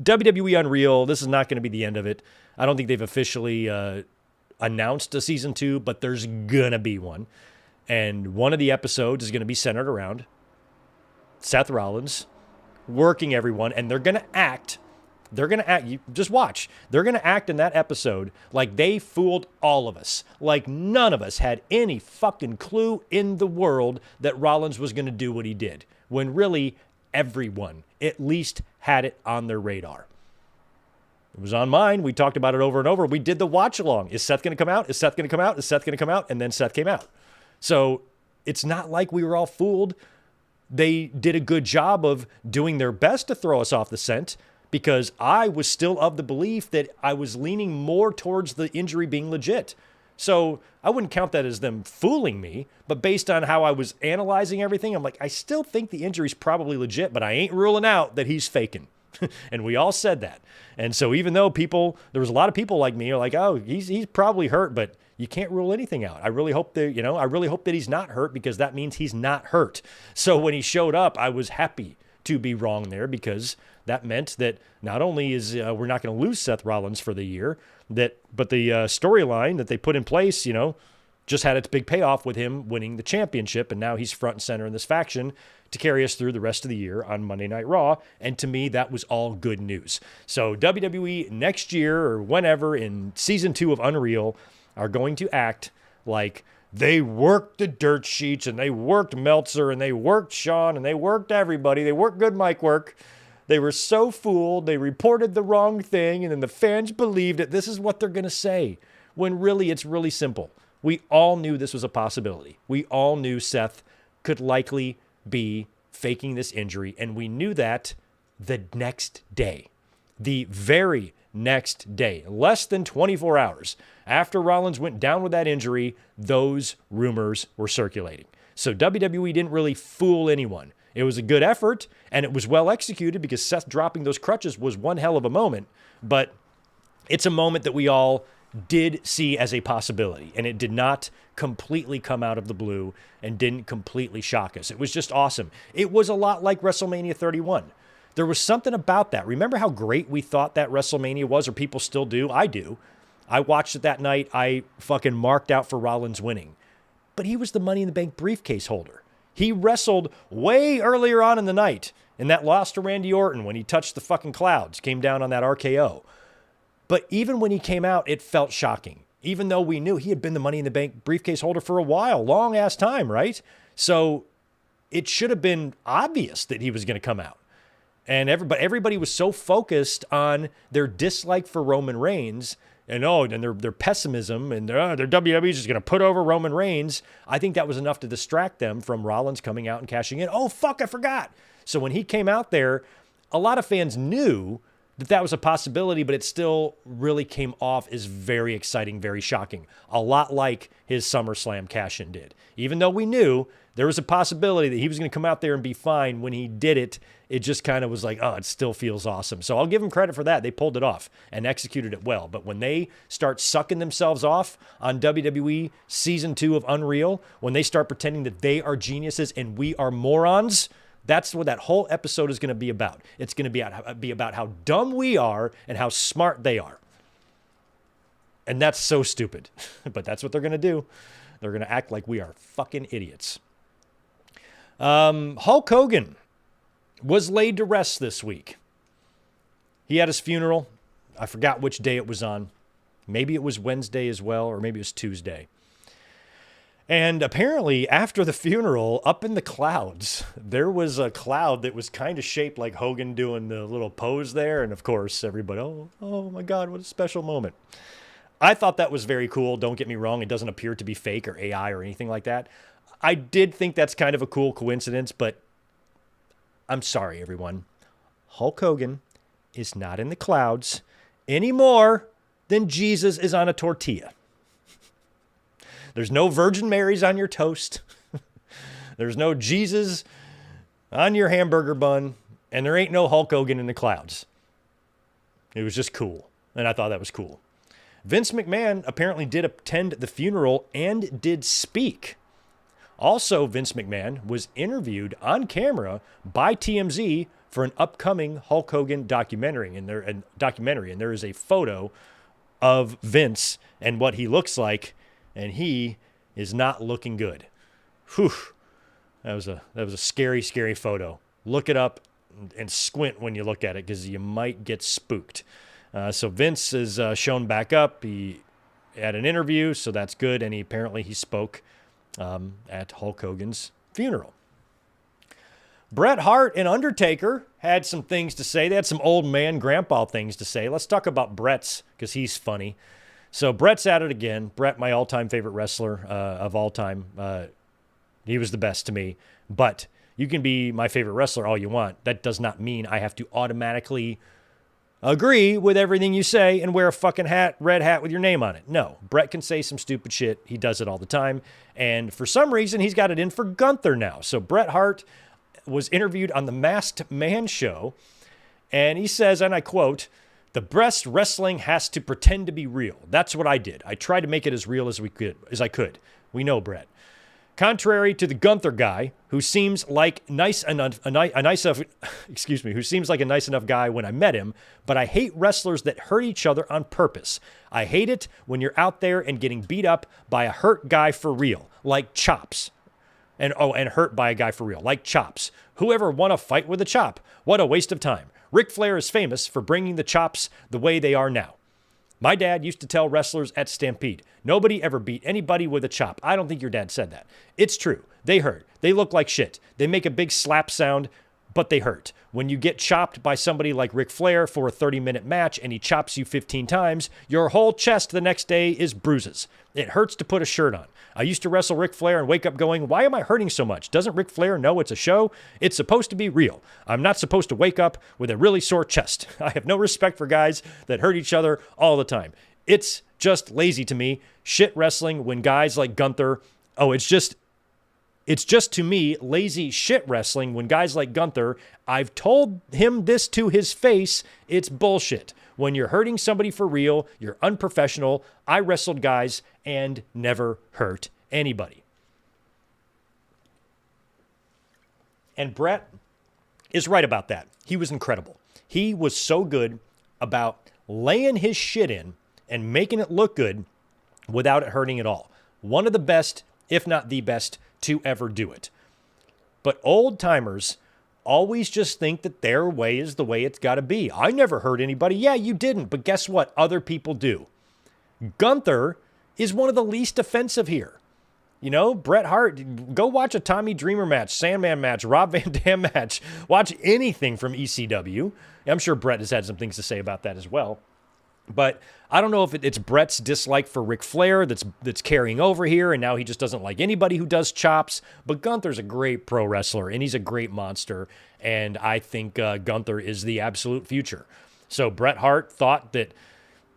WWE Unreal, this is not going to be the end of it. I don't think they've officially announced a season 2, but there's going to be one. And one of the episodes is going to be centered around Seth Rollins working everyone, and they're going to act, you just watch, they're going to act in that episode like they fooled all of us, like none of us had any fucking clue in the world that Rollins was going to do what he did, when really everyone at least had it on their radar. It was on mine. We talked about it over and over. We did the watch along. Is Seth going to come out? Is Seth going to come out? Is Seth going to come out? And then Seth came out. So it's not like we were all fooled. They did a good job of doing their best to throw us off the scent, because I was still of the belief that I was leaning more towards the injury being legit. So I wouldn't count that as them fooling me, but based on how I was analyzing everything, I'm like, I still think the injury's probably legit, but I ain't ruling out that he's faking. And we all said that. And so even though there was a lot of people like me who are like, oh, he's probably hurt, but you can't rule anything out. I really hope that he's not hurt, because that means he's not hurt. So when he showed up, I was happy to be wrong there, because that meant that not only is we're not going to lose Seth Rollins for the year, but the storyline that they put in place, just had its big payoff with him winning the championship, and now he's front and center in this faction to carry us through the rest of the year on Monday Night Raw. And to me, that was all good news. So WWE next year, or whenever, in season 2 of Unreal, are going to act like they worked the dirt sheets, and they worked Meltzer, and they worked Sean, and they worked everybody. They worked good mic work. They were so fooled. They reported the wrong thing, and then the fans believed it. This is what they're going to say, when really it's really simple. We all knew this was a possibility. We all knew Seth could likely be faking this injury, and we knew that the next day. The very next day, less than 24 hours after Rollins went down with that injury, those rumors were circulating. So WWE didn't really fool anyone. It was a good effort, and it was well executed, because Seth dropping those crutches was one hell of a moment, but it's a moment that we all did see as a possibility, and it did not completely come out of the blue and didn't completely shock us. It was just awesome. It was a lot like WrestleMania 31. There was something about that. Remember how great we thought that WrestleMania was, or people still do? I do. I watched it that night. I fucking marked out for Rollins winning. But he was the Money in the Bank briefcase holder. He wrestled way earlier on in the night in that loss to Randy Orton when he touched the fucking clouds, came down on that RKO. But even when he came out, it felt shocking. Even though we knew he had been the Money in the Bank briefcase holder for a while, long ass time, right? So it should have been obvious that he was going to come out. And everybody was so focused on their dislike for Roman Reigns and their pessimism and their WWE is just going to put over Roman Reigns. I think that was enough to distract them from Rollins coming out and cashing in. Oh, fuck, I forgot. So when he came out there, a lot of fans knew that was a possibility, but it still really came off as very exciting, very shocking. A lot like his SummerSlam cash-in did. Even though we knew there was a possibility that he was going to come out there and be fine, when he did it, it just kind of was like, oh, it still feels awesome. So I'll give them credit for that. They pulled it off and executed it well. But when they start sucking themselves off on WWE Season 2 of Unreal, when they start pretending that they are geniuses and we are morons, that's what that whole episode is going to be about. It's going to be about how dumb we are and how smart they are. And that's so stupid. But that's what they're going to do. They're going to act like we are fucking idiots. Hulk Hogan was laid to rest this week. He had his funeral. I forgot which day it was on. Maybe it was Wednesday as well, or maybe it was Tuesday. And apparently, after the funeral, up in the clouds, there was a cloud that was kind of shaped like Hogan doing the little pose there. And of course, everybody, oh my God, what a special moment. I thought that was very cool. Don't get me wrong. It doesn't appear to be fake or AI or anything like that. I did think that's kind of a cool coincidence, but I'm sorry, everyone. Hulk Hogan is not in the clouds any more than Jesus is on a tortilla. There's no Virgin Marys on your toast. There's no Jesus on your hamburger bun. And there ain't no Hulk Hogan in the clouds. It was just cool. And I thought that was cool. Vince McMahon apparently did attend the funeral and did speak. Also, Vince McMahon was interviewed on camera by TMZ for an upcoming Hulk Hogan documentary. And there is a photo of Vince and what he looks like. And he is not looking good. Whew. That was a scary, scary photo. Look it up and squint when you look at it, because you might get spooked. So Vince is shown back up. He had an interview, so that's good. And he spoke at Hulk Hogan's funeral. Bret Hart and Undertaker had some things to say. They had some old man grandpa things to say. Let's talk about Bret's, because he's funny. So Bret's at it again. Bret, my all-time favorite wrestler of all time. He was the best to me. But you can be my favorite wrestler all you want. That does not mean I have to automatically agree with everything you say and wear a fucking red hat with your name on it. No, Bret can say some stupid shit. He does it all the time. And for some reason, he's got it in for Gunther now. So Bret Hart was interviewed on the Masked Man show. And he says, and I quote, "The best wrestling has to pretend to be real. That's what I did. I tried to make it as real as I could. We know, Bret. Contrary to the Gunther guy, who seems like who seems like a nice enough guy when I met him, but I hate wrestlers that hurt each other on purpose. I hate it when you're out there and getting beat up by a hurt guy for real, like Chops. And hurt by a guy for real, like Chops. Whoever won a fight with a chop? What a waste of time. Ric Flair is famous for bringing the chops the way they are now. My dad used to tell wrestlers at Stampede, nobody ever beat anybody with a chop. I don't think your dad said that. It's true. They hurt. They look like shit. They make a big slap sound, but they hurt. When you get chopped by somebody like Ric Flair for a 30-minute match and he chops you 15 times, your whole chest the next day is bruises. It hurts to put a shirt on. I used to wrestle Ric Flair and wake up going, why am I hurting so much? Doesn't Ric Flair know it's a show? It's supposed to be real. I'm not supposed to wake up with a really sore chest. I have no respect for guys that hurt each other all the time. It's just lazy to me. Shit wrestling when guys like Gunther, it's just to me lazy shit wrestling when guys like Gunther, I've told him this to his face, it's bullshit. When you're hurting somebody for real, you're unprofessional. I wrestled guys and never hurt anybody. And Bret is right about that. He was incredible. He was so good about laying his shit in and making it look good without it hurting at all. One of the best, if not the best, to ever do it. But old timers always just think that their way is the way it's got to be. I never hurt anybody. Yeah, you didn't, but guess what? Other people do. Gunther is one of the least offensive here. You know, Bret Hart, go watch a Tommy Dreamer match, Sandman match, Rob Van Dam match. Watch anything from ECW. I'm sure Bret has had some things to say about that as well. But I don't know if it's Bret's dislike for Ric Flair that's carrying over here, and now he just doesn't like anybody who does chops. But Gunther's a great pro wrestler, and he's a great monster, and I think Gunther is the absolute future. So Bret Hart thought that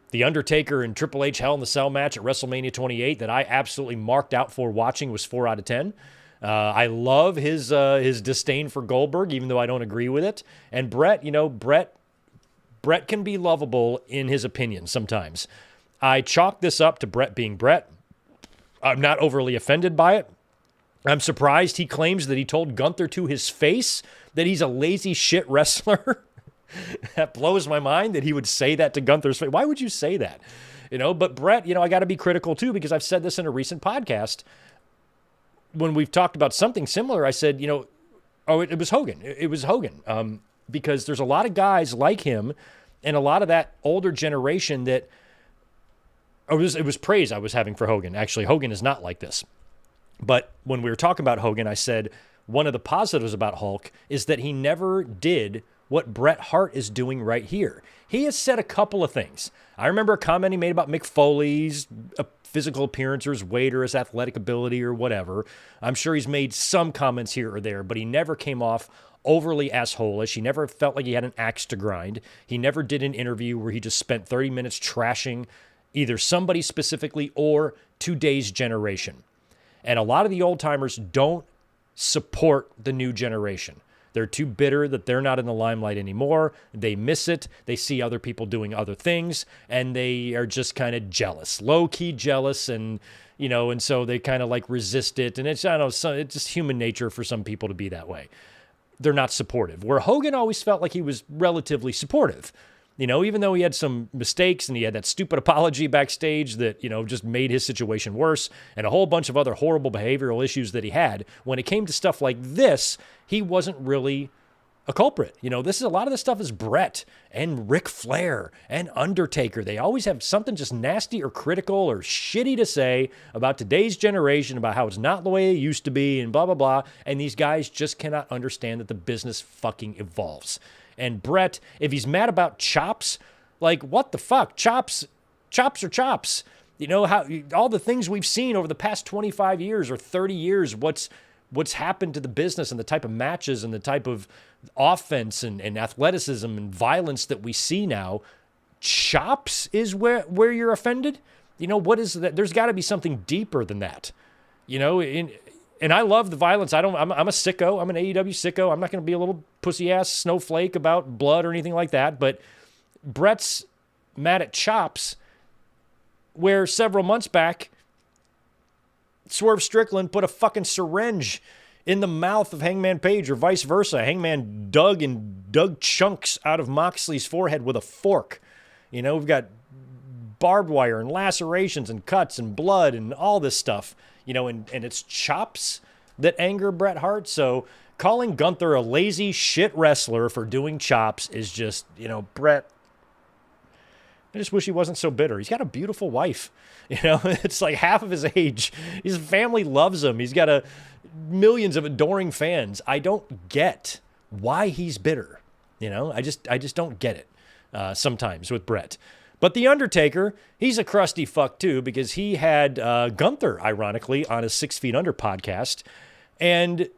the Undertaker and Triple H Hell in the Cell match at WrestleMania 28 that I absolutely marked out for watching was 4 out of 10. I love his disdain for Goldberg, even though I don't agree with it. And Bret, Bret can be lovable in his opinion sometimes. I chalk this up to Bret being Bret. I'm not overly offended by it. I'm surprised he claims that he told Gunther to his face that he's a lazy shit wrestler. That blows my mind that he would say that to Gunther's face. Why would you say that? But Bret, I got to be critical too, because I've said this in a recent podcast. When we've talked about something similar, I said, it was Hogan. It was Hogan. Because there's a lot of guys like him and a lot of that older generation that it was praise I was having for Hogan. Actually, Hogan is not like this. But when we were talking about Hogan, I said one of the positives about Hulk is that he never did what Bret Hart is doing right here. He has said a couple of things. I remember a comment he made about Mick Foley's physical appearance or his weight or his athletic ability or whatever. I'm sure he's made some comments here or there, but he never came off overly asshole-ish. He never felt like he had an axe to grind. He never did an interview where he just spent 30 minutes trashing either somebody specifically or today's generation. And a lot of the old-timers don't support the new generation. They're too bitter that they're not in the limelight anymore. They miss it. They see other people doing other things, and they are just kind of jealous, low-key jealous, and so they kind of like resist it. And it's just human nature for some people to be that way. They're not supportive. Where Hogan always felt like he was relatively supportive. Even though he had some mistakes and he had that stupid apology backstage that, just made his situation worse and a whole bunch of other horrible behavioral issues that he had, when it came to stuff like this, he wasn't really a culprit. A lot of this stuff is Bret and Ric Flair and Undertaker. They always have something just nasty or critical or shitty to say about today's generation, about how it's not the way it used to be and blah, blah, blah. And these guys just cannot understand that the business fucking evolves. And Bret, if he's mad about chops, like, what the fuck? Chops are chops. How all the things we've seen over the past 25 years or 30 years, what's happened to the business and the type of matches and the type of offense and athleticism and violence that we see now. Chops is where you're offended? What is that? There's got to be something deeper than that. And I love the violence. I'm a sicko. I'm an AEW sicko. I'm not going to be a little pussy-ass snowflake about blood or anything like that. But Bret's mad at chops, where several months back, Swerve Strickland put a fucking syringe in the mouth of Hangman Page, or vice versa. Hangman dug chunks out of Moxley's forehead with a fork. We've got barbed wire and lacerations and cuts and blood and all this stuff. And it's chops that anger Bret Hart. So calling Gunther a lazy shit wrestler for doing chops is just, Bret, I just wish he wasn't so bitter. He's got a beautiful wife. It's like half of his age. His family loves him. He's got millions of adoring fans. I don't get why he's bitter. I just don't get it sometimes with Bret. But The Undertaker, he's a crusty fuck too, because he had Gunther, ironically, on his 6 Feet Under podcast. And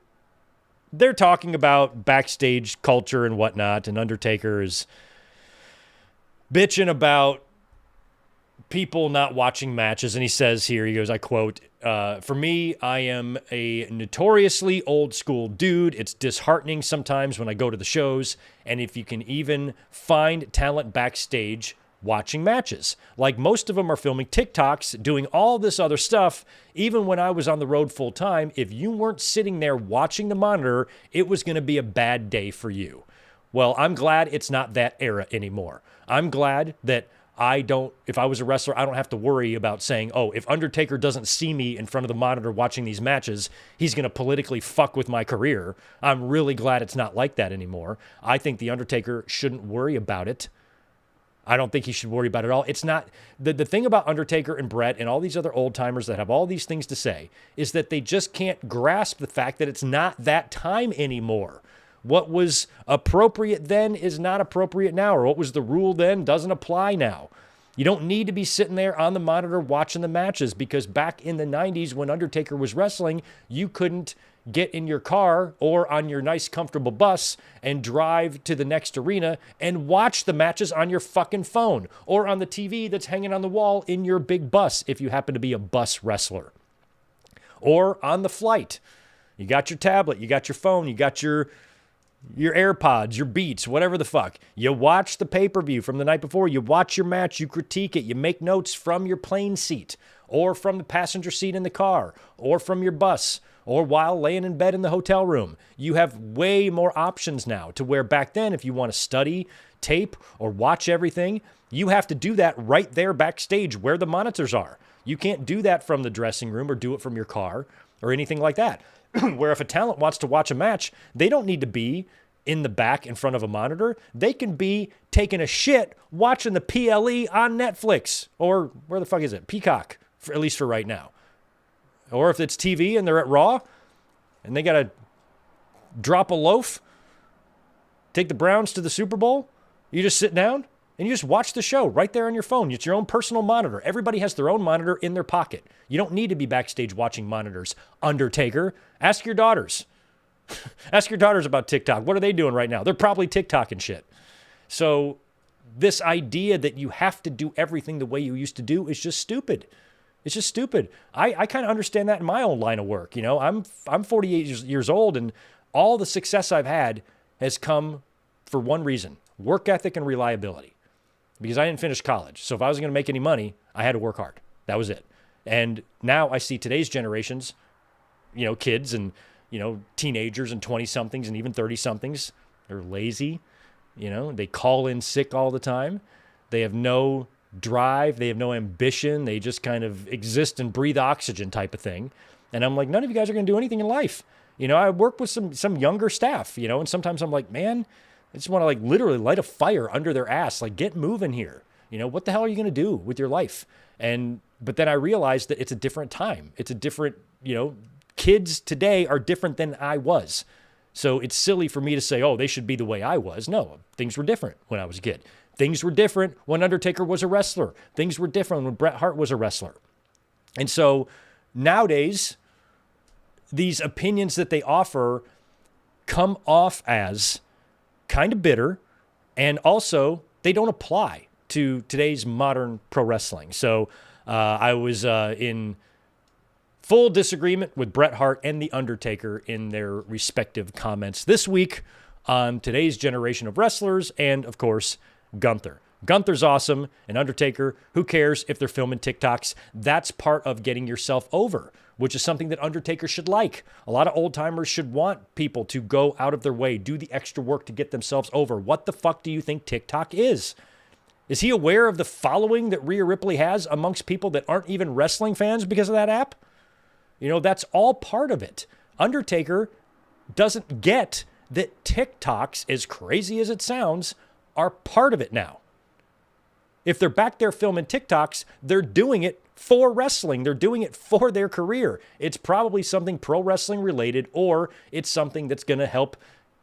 they're talking about backstage culture and whatnot. And Undertaker is bitching about people not watching matches. And he says here, he goes, I quote, for me, I am a notoriously old school dude. It's disheartening sometimes when I go to the shows. And if you can even find talent backstage watching matches. Like, most of them are filming TikToks, doing all this other stuff. Even when I was on the road full time, if you weren't sitting there watching the monitor, it was going to be a bad day for you. Well, I'm glad it's not that era anymore. I'm glad that if I was a wrestler, I don't have to worry about saying, oh, if Undertaker doesn't see me in front of the monitor watching these matches, he's going to politically fuck with my career. I'm really glad it's not like that anymore. I think the Undertaker shouldn't worry about it. I don't think he should worry about it at all. It's not the thing about Undertaker and Brett and all these other old timers that have all these things to say is that they just can't grasp the fact that it's not that time anymore. What was appropriate then is not appropriate now, or what was the rule then doesn't apply now. You don't need to be sitting there on the monitor watching the matches, because back in the 90s when Undertaker was wrestling, you couldn't get in your car or on your nice comfortable bus and drive to the next arena and watch the matches on your fucking phone or on the TV that's hanging on the wall in your big bus if you happen to be a bus wrestler. Or on the flight. You got your tablet, you got your phone, you got your AirPods, your Beats, whatever the fuck. You watch the pay-per-view from the night before. You watch your match. You critique it. You make notes from your plane seat or from the passenger seat in the car or from your bus or while laying in bed in the hotel room. You have way more options now, to where back then, if you want to study, tape, or watch everything, you have to do that right there backstage where the monitors are. You can't do that from the dressing room or do it from your car or anything like that. Where if a talent wants to watch a match, they don't need to be in the back in front of a monitor. They can be taking a shit watching the PLE on Netflix, or where the fuck is it? Peacock, at least for right now. Or if it's TV and they're at Raw and they got to drop a loaf, take the Browns to the Super Bowl, you just sit down and you just watch the show right there on your phone. It's your own personal monitor. Everybody has their own monitor in their pocket. You don't need to be backstage watching monitors. Undertaker, ask your daughters. Ask your daughters about TikTok. What are they doing right now? They're probably TikToking shit. So this idea that you have to do everything the way you used to do is just stupid. It's just stupid. I kind of understand that in my own line of work. You know, I'm 48 years old, and all the success I've had has come for one reason: work ethic and reliability. Because I didn't finish college. So if I was going to make any money, I had to work hard. That was it. And now I see today's generations, you know, kids and, you know, teenagers and 20-somethings and even 30-somethings. They're lazy. You know, they call in sick all the time. They have no drive. They have no ambition. They just kind of exist and breathe oxygen type of thing. And I'm like, none of you guys are going to do anything in life. You know, I work with some younger staff, you know, and sometimes I'm like, man, I just want to like literally light a fire under their ass. Like, get moving here. You know, what the hell are you going to do with your life? But then I realized that it's a different time. It's a different, you know, kids today are different than I was. So it's silly for me to say, oh, they should be the way I was. No, things were different when I was a kid. Things were different when Undertaker was a wrestler. Things were different when Bret Hart was a wrestler. And so nowadays, these opinions that they offer come off as kind of bitter, and also they don't apply to today's modern pro wrestling. So I was in full disagreement with Bret Hart and The Undertaker in their respective comments this week on today's generation of wrestlers, and of course, Gunther. Gunther's awesome, and Undertaker, who cares if they're filming TikToks? That's part of getting yourself over, which is something that Undertaker should like. A lot of old-timers should want people to go out of their way, do the extra work to get themselves over. What the fuck do you think TikTok is? Is he aware of the following that Rhea Ripley has amongst people that aren't even wrestling fans because of that app? You know, that's all part of it. Undertaker doesn't get that TikToks, as crazy as it sounds, are part of it now. If they're back there filming TikToks, they're doing it for wrestling. They're doing it for their career. It's probably something pro wrestling related, or it's something that's going to help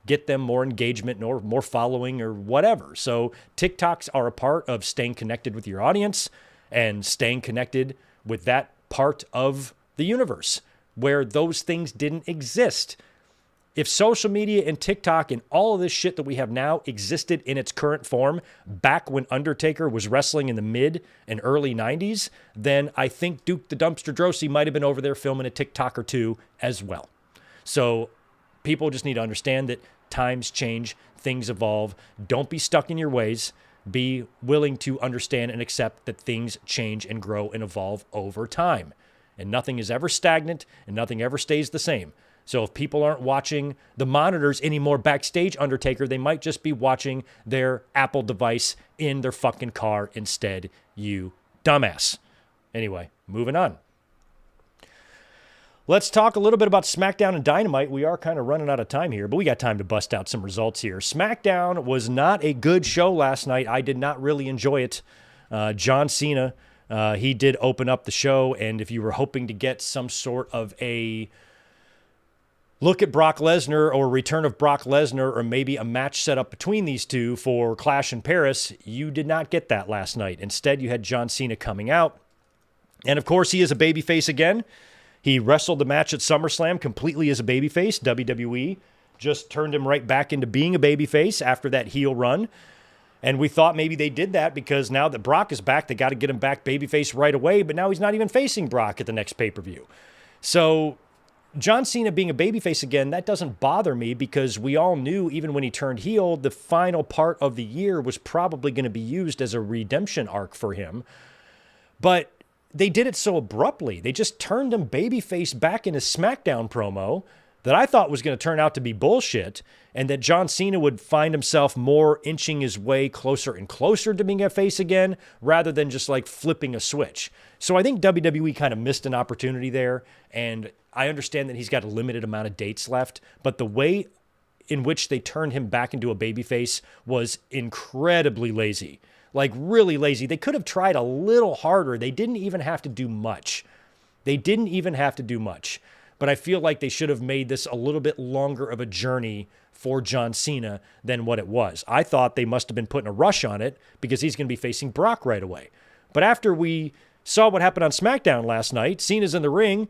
get them more engagement or more following or whatever. So TikToks are a part of staying connected with your audience and staying connected with that part of the universe where those things didn't exist. If social media and TikTok and all of this shit that we have now existed in its current form back when Undertaker was wrestling in the mid and early 90s, then I think Duke the Dumpster Drosy might have been over there filming a TikTok or two as well. So people just need to understand that times change, things evolve. Don't be stuck in your ways. Be willing to understand and accept that things change and grow and evolve over time. And nothing is ever stagnant and nothing ever stays the same. So if people aren't watching the monitors anymore backstage, Undertaker, they might just be watching their Apple device in their fucking car instead, you dumbass. Anyway, moving on. Let's talk a little bit about SmackDown and Dynamite. We are kind of running out of time here, but we got time to bust out some results here. SmackDown was not a good show last night. I did not really enjoy it. John Cena, he did open up the show, and if you were hoping to get some sort of a look at Brock Lesnar or return of Brock Lesnar or maybe a match set up between these two for Clash in Paris, you did not get that last night. Instead, you had John Cena coming out. And of course, he is a babyface again. He wrestled the match at SummerSlam completely as a babyface. WWE just turned him right back into being a babyface after that heel run. And we thought maybe they did that because now that Brock is back, they got to get him back babyface right away. But now he's not even facing Brock at the next pay-per-view. So John Cena being a babyface again, that doesn't bother me because we all knew even when he turned heel, the final part of the year was probably going to be used as a redemption arc for him. But they did it so abruptly. They just turned him babyface back in his SmackDown promo that I thought was going to turn out to be bullshit, and that John Cena would find himself more inching his way closer and closer to being a face again, rather than just like flipping a switch. So I think WWE kind of missed an opportunity there, and I understand that he's got a limited amount of dates left, but the way in which they turned him back into a babyface was incredibly lazy. Like, really lazy. They could have tried a little harder. They didn't even have to do much. But I feel like they should have made this a little bit longer of a journey for John Cena than what it was. I thought they must have been putting a rush on it because he's going to be facing Brock right away. But after we saw what happened on SmackDown last night, Cena's in the ring,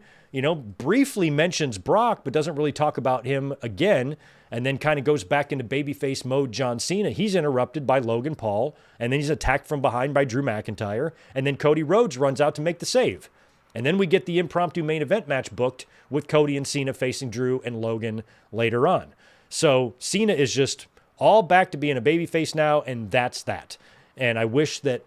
briefly mentions Brock, but doesn't really talk about him again, and then kind of goes back into babyface mode John Cena. He's interrupted by Logan Paul, and then he's attacked from behind by Drew McIntyre, and then Cody Rhodes runs out to make the save. And then we get the impromptu main event match booked with Cody and Cena facing Drew and Logan later on. So Cena is just all back to being a babyface now, and that's that. And I wish that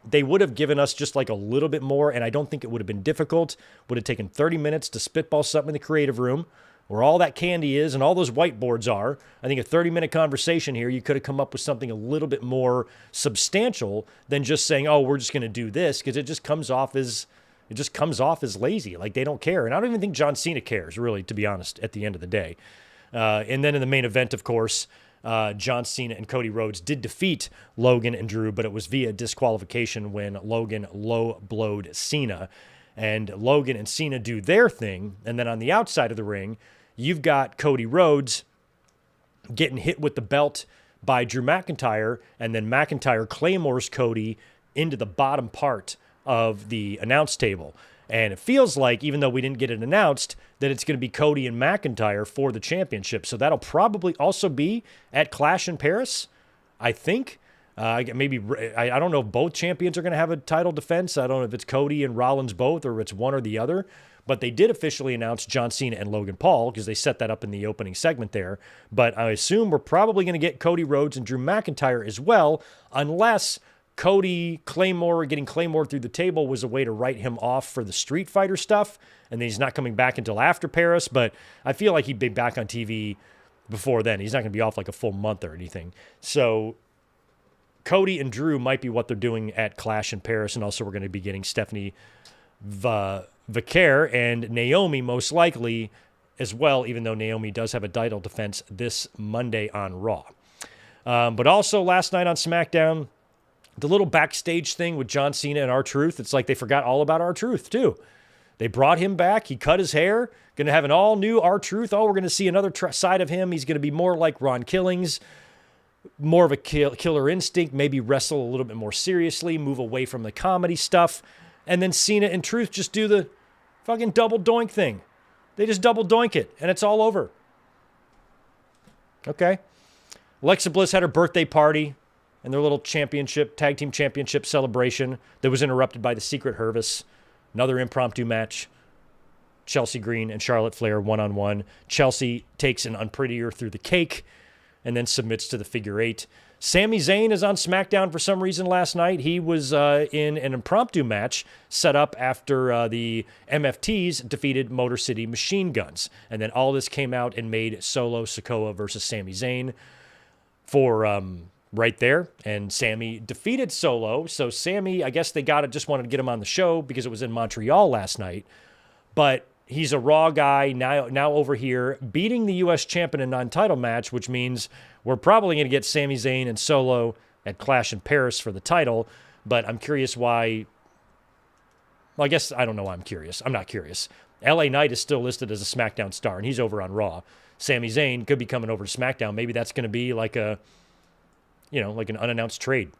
they would have given us just like a little bit more, and I don't think it would have been difficult. Would have taken 30 minutes to spitball something in the creative room where all that candy is and all those whiteboards are. I think a 30-minute conversation here, you could have come up with something a little bit more substantial than just saying, oh, we're just going to do this, because it just comes off as lazy. Like, they don't care. And I don't even think John Cena cares, really, to be honest, at the end of the day. And then in the main event, of course, John Cena and Cody Rhodes did defeat Logan and Drew, but it was via disqualification when Logan low-blowed Cena. And Logan and Cena do their thing. And then on the outside of the ring, you've got Cody Rhodes getting hit with the belt by Drew McIntyre, and then McIntyre claymores Cody into the bottom part of the announce table. And it feels like, even though we didn't get it announced, that it's going to be Cody and McIntyre for the championship. So that'll probably also be at Clash in Paris, I think. I don't know if both champions are going to have a title defense. I don't know if it's Cody and Rollins both, or if it's one or the other. But they did officially announce John Cena and Logan Paul, because they set that up in the opening segment there. But I assume we're probably going to get Cody Rhodes and Drew McIntyre as well, unless Cody getting Claymore through the table was a way to write him off for the Street Fighter stuff, and then he's not coming back until after Paris. But I feel like he'd be back on TV before then. He's not going to be off like a full month or anything. So Cody and Drew might be what they're doing at Clash in Paris, and also we're going to be getting Stephanie Vaquer and Naomi most likely as well, even though Naomi does have a title defense this Monday on Raw. But also last night on SmackDown, the little backstage thing with John Cena and R-Truth, it's like they forgot all about R-Truth too. They brought him back. He cut his hair. Going to have an all-new R-Truth. Oh, we're going to see another side of him. He's going to be more like Ron Killings, more of a killer instinct, maybe wrestle a little bit more seriously, move away from the comedy stuff. And then Cena and Truth just do the fucking double doink thing. They just double doink it, and it's all over. Okay. Alexa Bliss had her birthday party and their little tag team championship celebration that was interrupted by the Secret Hervis. Another impromptu match. Chelsea Green and Charlotte Flair one-on-one. Chelsea takes an unprettier through the cake and then submits to the figure eight. Sami Zayn is on SmackDown for some reason last night. He was in an impromptu match set up after the MFTs defeated Motor City Machine Guns. And then all this came out and made Solo Sikoa versus Sami Zayn for right there. And Sami defeated Solo. So Sami, I guess they just wanted to get him on the show because it was in Montreal last night. But he's a Raw guy now over here beating the U.S. champion in a non-title match, which means we're probably going to get Sami Zayn and Solo at Clash in Paris for the title. But I'm curious why. Well, I guess I don't know why I'm curious. I'm not curious. LA Knight is still listed as a SmackDown star, and he's over on Raw. Sami Zayn could be coming over to SmackDown. Maybe that's going to be like an unannounced trade.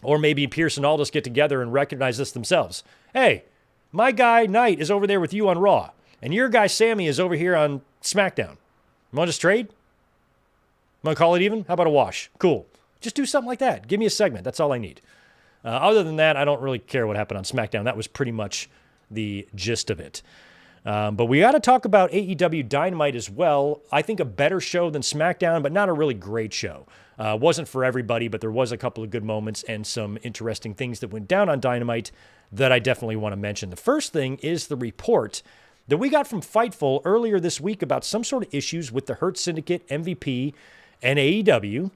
Or maybe Pierce and Aldis get together and recognize this themselves. Hey, my guy Knight is over there with you on Raw, and your guy Sami is over here on SmackDown. You want to just trade? Want to call it even? How about a wash? Cool. Just do something like that. Give me a segment. That's all I need. Other than that, I don't really care what happened on SmackDown. That was pretty much the gist of it. But we got to talk about AEW Dynamite as well. I think a better show than SmackDown, but not a really great show. Wasn't for everybody, but there was a couple of good moments and some interesting things that went down on Dynamite that I definitely want to mention. The first thing is the report that we got from Fightful earlier this week about some sort of issues with the Hurt Syndicate, MVP, and AEW,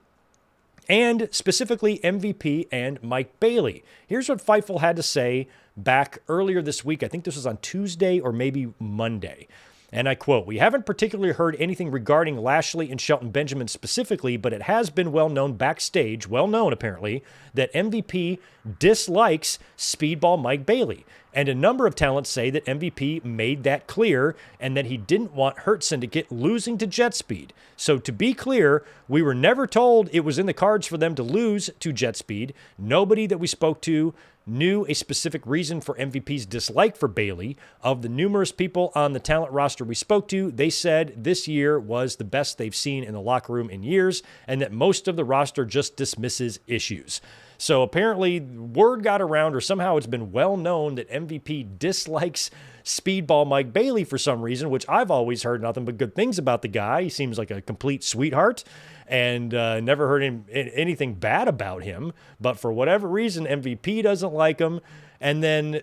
and specifically MVP and Mike Bailey. Here's what Fightful had to say back earlier this week. I think this was on Tuesday or maybe Monday. And I quote, "We haven't particularly heard anything regarding Lashley and Shelton Benjamin specifically, but it has been well known backstage, apparently, that MVP dislikes Speedball Mike Bailey. And a number of talents say that MVP made that clear and that he didn't want Hurt Syndicate losing to Jet Speed. So to be clear, we were never told it was in the cards for them to lose to Jet Speed. Nobody that we spoke to knew a specific reason for MVP's dislike for Bailey. Of the numerous people on the talent roster we spoke to, they said this year was the best they've seen in the locker room in years, and that most of the roster just dismisses issues." So apparently word got around, or somehow it's been well known, that MVP dislikes Speedball Mike Bailey for some reason, which I've always heard nothing but good things about the guy. He seems like a complete sweetheart, and never heard anything bad about him. But for whatever reason, MVP doesn't like him. And then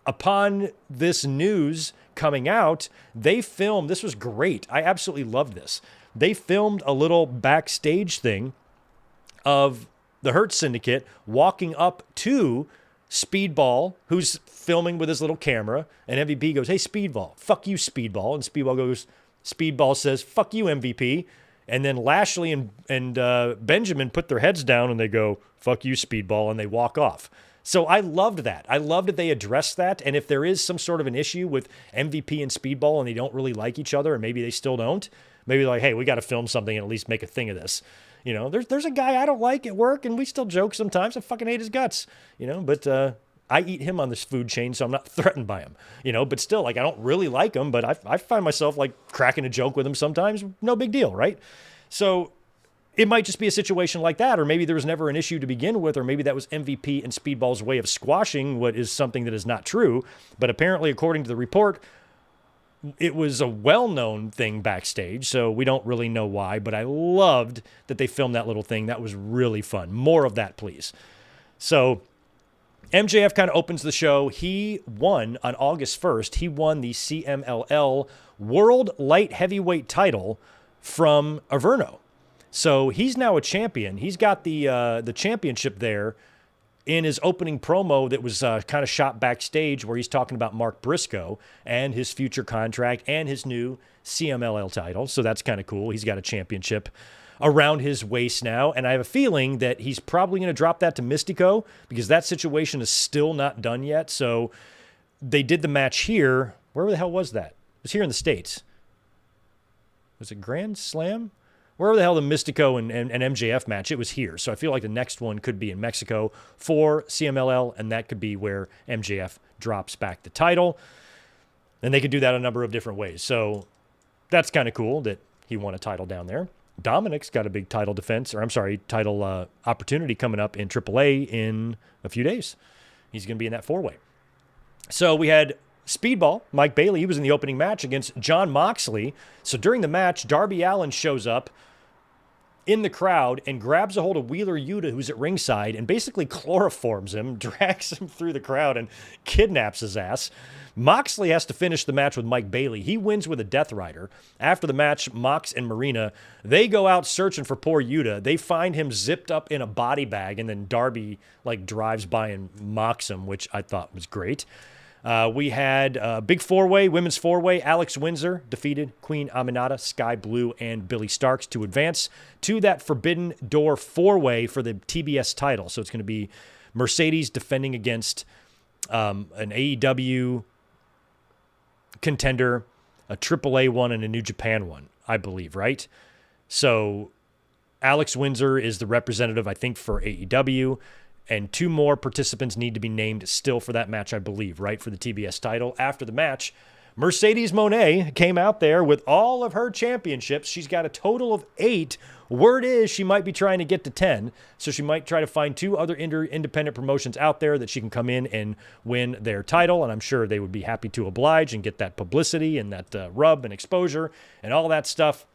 upon this news coming out, they filmed, this was great. I absolutely loved this. They filmed a little backstage thing of the Hurt Syndicate walking up to Speedball, who's filming with his little camera, and MVP goes, "Hey, Speedball, fuck you, Speedball." And Speedball says, "Fuck you, MVP." And then Lashley and Benjamin put their heads down and they go, "Fuck you, Speedball," and they walk off. So I loved that. I loved that they addressed that. And if there is some sort of an issue with MVP and Speedball and they don't really like each other, and maybe they still don't, maybe like, hey, we got to film something and at least make a thing of this. You know, there's a guy I don't like at work, and we still joke sometimes. I fucking hate his guts, but I eat him on this food chain, so I'm not threatened by him, but still, like, I don't really like him, but I find myself, like, cracking a joke with him sometimes. No big deal, right? So it might just be a situation like that, or maybe there was never an issue to begin with, or maybe that was MVP and Speedball's way of squashing what is something that is not true. But apparently, according to the report, it was a well-known thing backstage, so we don't really know why, but I loved that they filmed that little thing. That was really fun. More of that, please. So MJF kind of opens the show. He won on August 1st. He won the CMLL World Light Heavyweight title from Averno. So he's now a champion. He's got the championship there in his opening promo that was kind of shot backstage, where he's talking about Mark Briscoe and his future contract and his new CMLL title. So that's kind of cool. He's got a championship around his waist now. And I have a feeling that he's probably going to drop that to Mystico, because that situation is still not done yet. So they did the match here. Where the hell was that? It was here in the States. Was it Grand Slam? Wherever the hell the Mystico and MJF match, it was here. So I feel like the next one could be in Mexico for CMLL, and that could be where MJF drops back the title. And they could do that a number of different ways. So that's kind of cool that he won a title down there. Dominic's got a big title title opportunity coming up in AAA in a few days. He's going to be in that four-way. So we had Speedball, Mike Bailey. He was in the opening match against Jon Moxley. So during the match, Darby Allin shows up in the crowd and grabs a hold of Wheeler Yuta, who's at ringside, and basically chloroforms him, drags him through the crowd, and kidnaps his ass. Moxley has to finish the match with Mike Bailey. He wins with a Death Rider. After the match, Mox and Marina, they go out searching for poor Yuta. They find him zipped up in a body bag, and then Darby drives by and mocks him, which I thought was great. We had a big four-way, women's four-way. Alex Windsor defeated Queen Aminata, Sky Blue, and Billy Starks to advance to that Forbidden Door four-way for the TBS title. So it's going to be Mercedes defending against an AEW contender, a AAA one, and a New Japan one, I believe, right? So Alex Windsor is the representative, I think, for AEW. And 2 more participants need to be named still for that match, I believe, right, for the TBS title. After the match, Mercedes Moné came out there with all of her championships. She's got a total of 8. Word is she might be trying to get to 10, so she might try to find 2 other independent promotions out there that she can come in and win their title, and I'm sure they would be happy to oblige and get that publicity and that rub and exposure and all that stuff.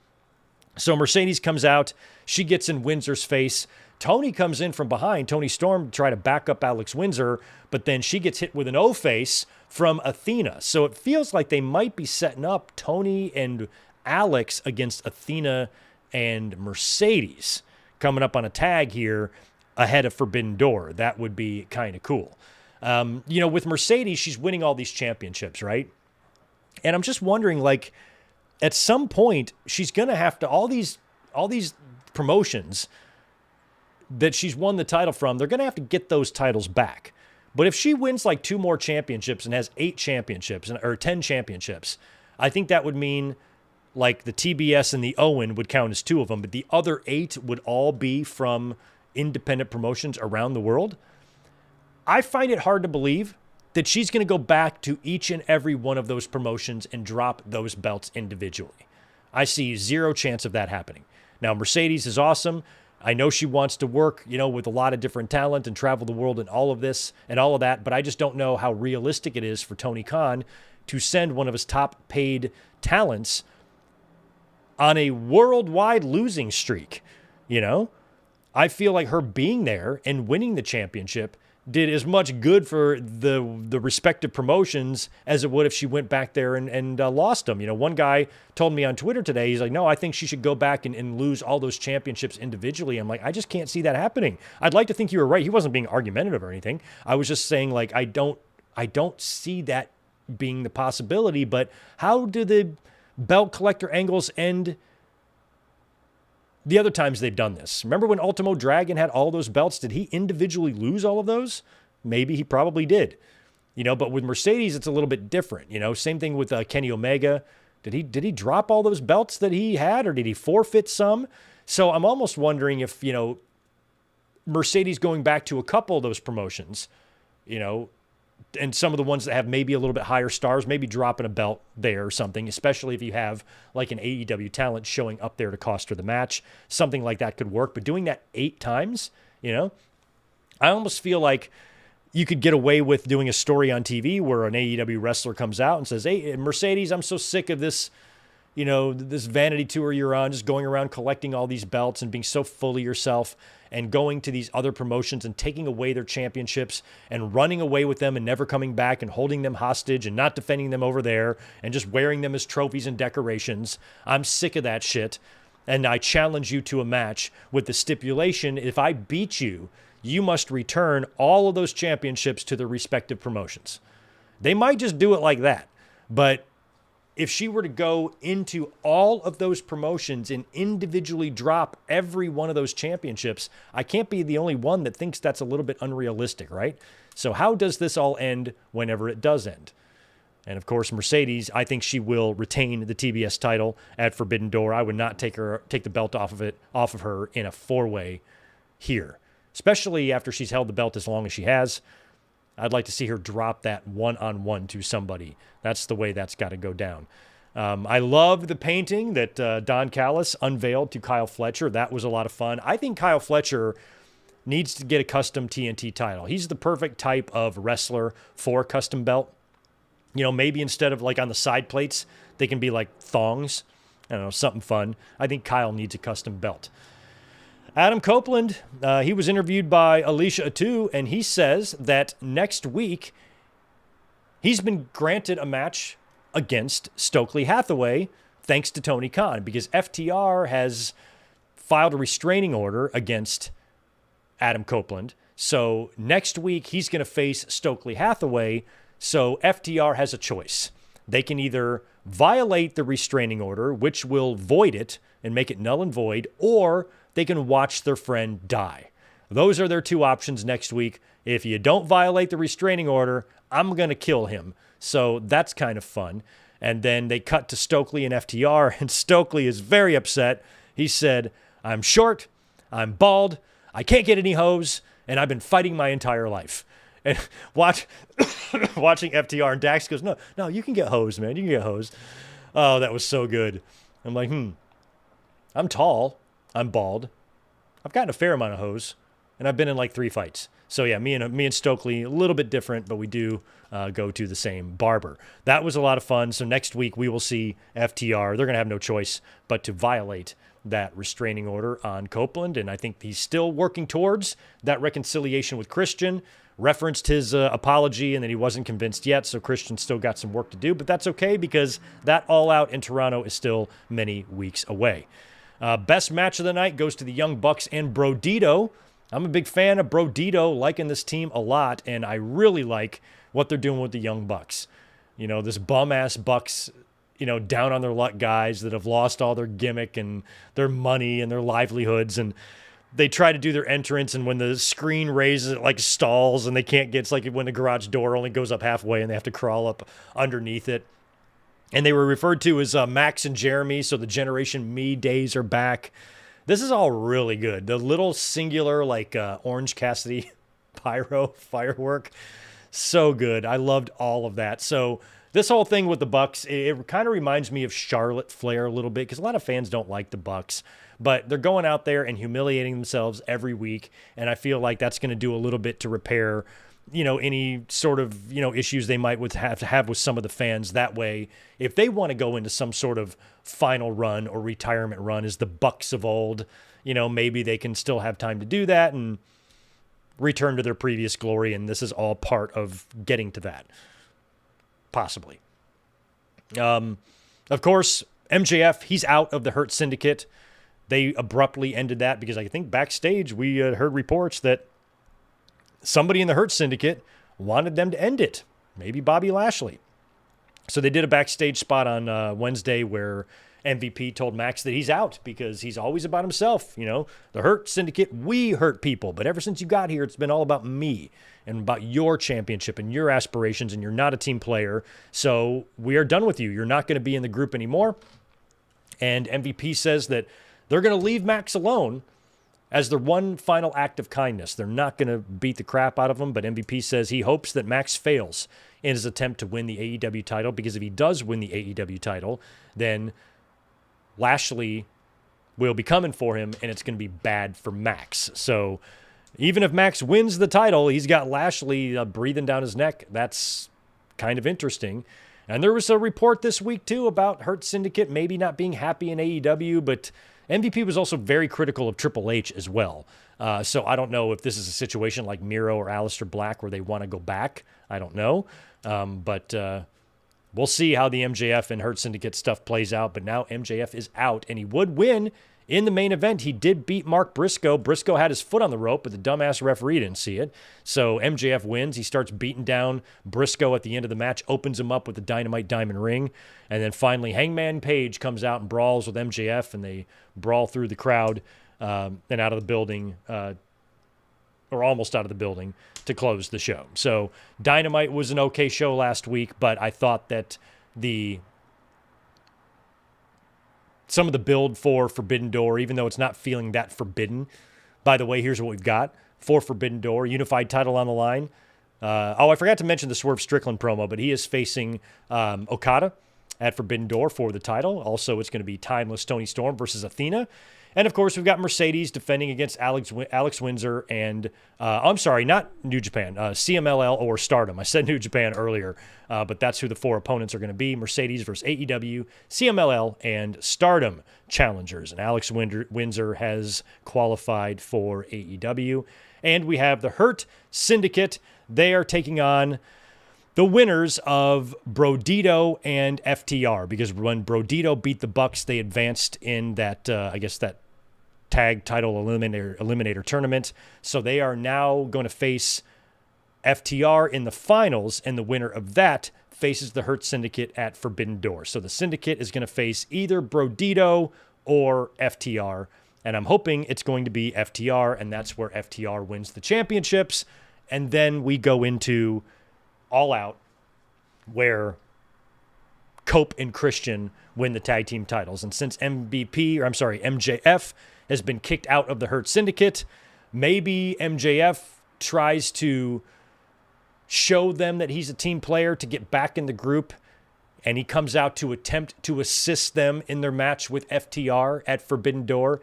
So Mercedes comes out. She gets in Windsor's face. Tony comes in from behind, Tony Storm, to try to back up Alex Windsor, but then she gets hit with an O-face from Athena. So it feels like they might be setting up Tony and Alex against Athena and Mercedes coming up on a tag here ahead of Forbidden Door. That would be kind of cool. With Mercedes, she's winning all these championships, right? And I'm just wondering, at some point, she's going to have to, all these promotions that she's won the title from, they're going to have to get those titles back. But if she wins 2 more championships and has 8 championships or 10 championships, I think that would mean the TBS and the Owen would count as 2 of them, but the other 8 would all be from independent promotions around the world. I find it hard to believe that she's going to go back to each and every one of those promotions and drop those belts individually. I see 0 chance of that happening. Now, Mercedes is awesome. I know she wants to work, with a lot of different talent and travel the world and all of this and all of that, but I just don't know how realistic it is for Tony Khan to send one of his top paid talents on a worldwide losing streak. I feel like her being there and winning the championship did as much good for the respective promotions as it would if she went back there and lost them. One guy told me on Twitter today, he's like, no, I think she should go back and lose all those championships individually. I'm like, I just can't see that happening. I'd like to think you were right. He wasn't being argumentative or anything. I was just saying, I don't see that being the possibility. But how do the belt collector angles end the other times they've done this? Remember when Ultimo Dragon had all those belts? Did he individually lose all of those? Maybe he probably did. But with Mercedes, it's a little bit different. Same thing with Kenny Omega. Did he drop all those belts that he had, or did he forfeit some? So I'm almost wondering if, Mercedes going back to a couple of those promotions, and some of the ones that have maybe a little bit higher stars, maybe dropping a belt there or something, especially if you have an AEW talent showing up there to cost her the match. Something like that could work. But doing that 8 times, I almost feel like you could get away with doing a story on TV where an AEW wrestler comes out and says, hey, Mercedes, I'm so sick of this, this vanity tour you're on, just going around collecting all these belts and being so full of yourself and going to these other promotions and taking away their championships and running away with them and never coming back and holding them hostage and not defending them over there and just wearing them as trophies and decorations. I'm sick of that shit. And I challenge you to a match with the stipulation, if I beat you, you must return all of those championships to their respective promotions. They might just do it like that. But if she were to go into all of those promotions and individually drop every one of those championships, I can't be the only one that thinks that's a little bit unrealistic, right? So how does this all end whenever it does end? And of course, Mercedes, I think she will retain the TBS title at Forbidden Door. I would not take the belt off of her in a 4-way here, especially after she's held the belt as long as she has. I'd like to see her drop that one-on-one to somebody. That's the way that's got to go down. I love the painting that Don Callis unveiled to Kyle Fletcher. That was a lot of fun. I think Kyle Fletcher needs to get a custom TNT title. He's the perfect type of wrestler for a custom belt. Maybe instead of on the side plates, they can be thongs. I don't know, something fun. I think Kyle needs a custom belt. Adam Copeland, he was interviewed by Alicia Atu, and he says that next week he's been granted a match against Stokely Hathaway thanks to Tony Khan, because FTR has filed a restraining order against Adam Copeland. So next week he's going to face Stokely Hathaway. So FTR has a choice. They can either violate the restraining order, which will void it and make it null and void, or they can watch their friend die. Those are their two options next week. If you don't violate the restraining order, I'm going to kill him. So that's kind of fun. And then they cut to Stokely and FTR, and Stokely is very upset. He said, I'm short, I'm bald, I can't get any hoes, and I've been fighting my entire life. And watching FTR, and Dax goes, no, you can get hoes, man. You can get hoes. Oh, that was so good. I'm like, I'm tall, I'm bald, I've gotten a fair amount of hoes, and I've been in like 3 fights. So yeah, me and Stokely, a little bit different, but we do go to the same barber. That was a lot of fun. So next week we will see FTR. They're going to have no choice but to violate that restraining order on Copeland, and I think he's still working towards that reconciliation with Christian. Referenced his apology and that he wasn't convinced yet, so Christian's still got some work to do, but that's okay because that All Out in Toronto is still many weeks away. Best match of the night goes to the Young Bucks and Brodito. I'm a big fan of Brodito, liking this team a lot, and I really like what they're doing with the Young Bucks. You know, this bum-ass Bucks, you know, down on their luck guys that have lost all their gimmick and their money and their livelihoods, and they try to do their entrance, and when the screen raises, it like stalls, and they can't get, it's like when the garage door only goes up halfway and they have to crawl up underneath it. And they were referred to as Max and Jeremy, so the Generation Me days are back. This is all really good. The little singular, like Orange Cassidy pyro firework, so good. I loved all of that. So this whole thing with the Bucks, it kind of reminds me of Charlotte Flair a little bit, because a lot of fans don't like the Bucks, but they're going out there and humiliating themselves every week, and I feel like that's going to do a little bit to repair, you know, any sort of, you know, issues they might have with some of the fans. That way, if they want to go into some sort of final run or retirement run as the Bucks of old, you know, maybe they can still have time to do that and return to their previous glory, and this is all part of getting to that. Possibly. Of course, MJF, he's out of the Hurt Syndicate. They abruptly ended that because I think backstage we heard reports that somebody in the Hurt Syndicate wanted them to end it. Maybe Bobby Lashley. So they did a backstage spot on Wednesday where MVP told Max that he's out because he's always about himself. You know, the Hurt Syndicate, we hurt people. But ever since you got here, it's been all about me and about your championship and your aspirations, and you're not a team player. So we are done with you. You're not going to be in the group anymore. And MVP says that they're going to leave Max alone as their one final act of kindness. They're not going to beat the crap out of him, but MVP says he hopes that Max fails in his attempt to win the AEW title, because if he does win the AEW title, then Lashley will be coming for him, and it's going to be bad for Max. So even if Max wins the title, he's got Lashley breathing down his neck. That's kind of interesting. And there was a report this week, too, about Hurt Syndicate maybe not being happy in AEW, but MVP was also very critical of Triple H as well. So I don't know if this is a situation like Miro or Aleister Black where they want to go back. I don't know. But we'll see how the MJF and Hurt Syndicate stuff plays out. But now MJF is out, and he would win in the main event. He did beat Mark Briscoe. Briscoe had his foot on the rope, but the dumbass referee didn't see it. So MJF wins. He starts beating down Briscoe at the end of the match, opens him up with the Dynamite Diamond Ring. And then finally Hangman Page comes out and brawls with MJF, and they brawl through the crowd and out of the building, or almost out of the building, to close the show. So Dynamite was an okay show last week, but I thought that some of the build for Forbidden Door, even though it's not feeling that forbidden. By the way, here's what we've got for Forbidden Door. Unified title on the line. I forgot to mention the Swerve Strickland promo, but he is facing Okada at Forbidden Door for the title. Also, it's going to be Timeless Tony Storm versus Athena. And, of course, we've got Mercedes defending against Alex Windsor and, I'm sorry, not New Japan, CMLL or Stardom. I said New Japan earlier, but that's who the 4 opponents are going to be. Mercedes versus AEW, CMLL, and Stardom challengers. And Alex Windsor has qualified for AEW. And we have the Hurt Syndicate. They are taking on the winners of Brodito and FTR, because when Brodito beat the Bucks, they advanced in that, that tag title eliminator tournament. So they are now going to face FTR in the finals, and the winner of that faces the Hurt Syndicate at Forbidden Door. So the Syndicate is going to face either Brodito or FTR, and I'm hoping it's going to be FTR, and that's where FTR wins the championships. And then we go into All Out, where Cope and Christian win the tag team titles. And since MJF has been kicked out of the Hurt Syndicate, maybe MJF tries to show them that he's a team player to get back in the group, and he comes out to attempt to assist them in their match with FTR at Forbidden Door,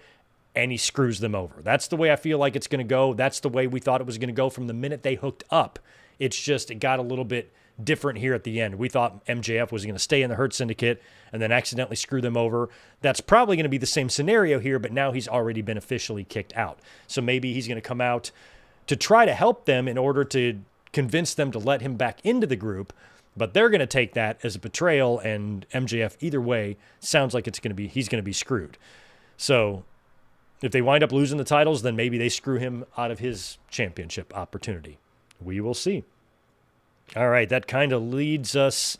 and he screws them over. That's the way I feel like it's going to go. That's the way we thought it was going to go from the minute they hooked up. It's just, it got a little bit different here at the end. We thought MJF was going to stay in the Hurt Syndicate and then accidentally screw them over. That's probably going to be the same scenario here, but now he's already been officially kicked out. So maybe he's going to come out to try to help them in order to convince them to let him back into the group, but they're going to take that as a betrayal, and MJF, either way, sounds like he's going to be screwed. So if they wind up losing the titles, then maybe they screw him out of his championship opportunity. We will see. All right, that kind of leads us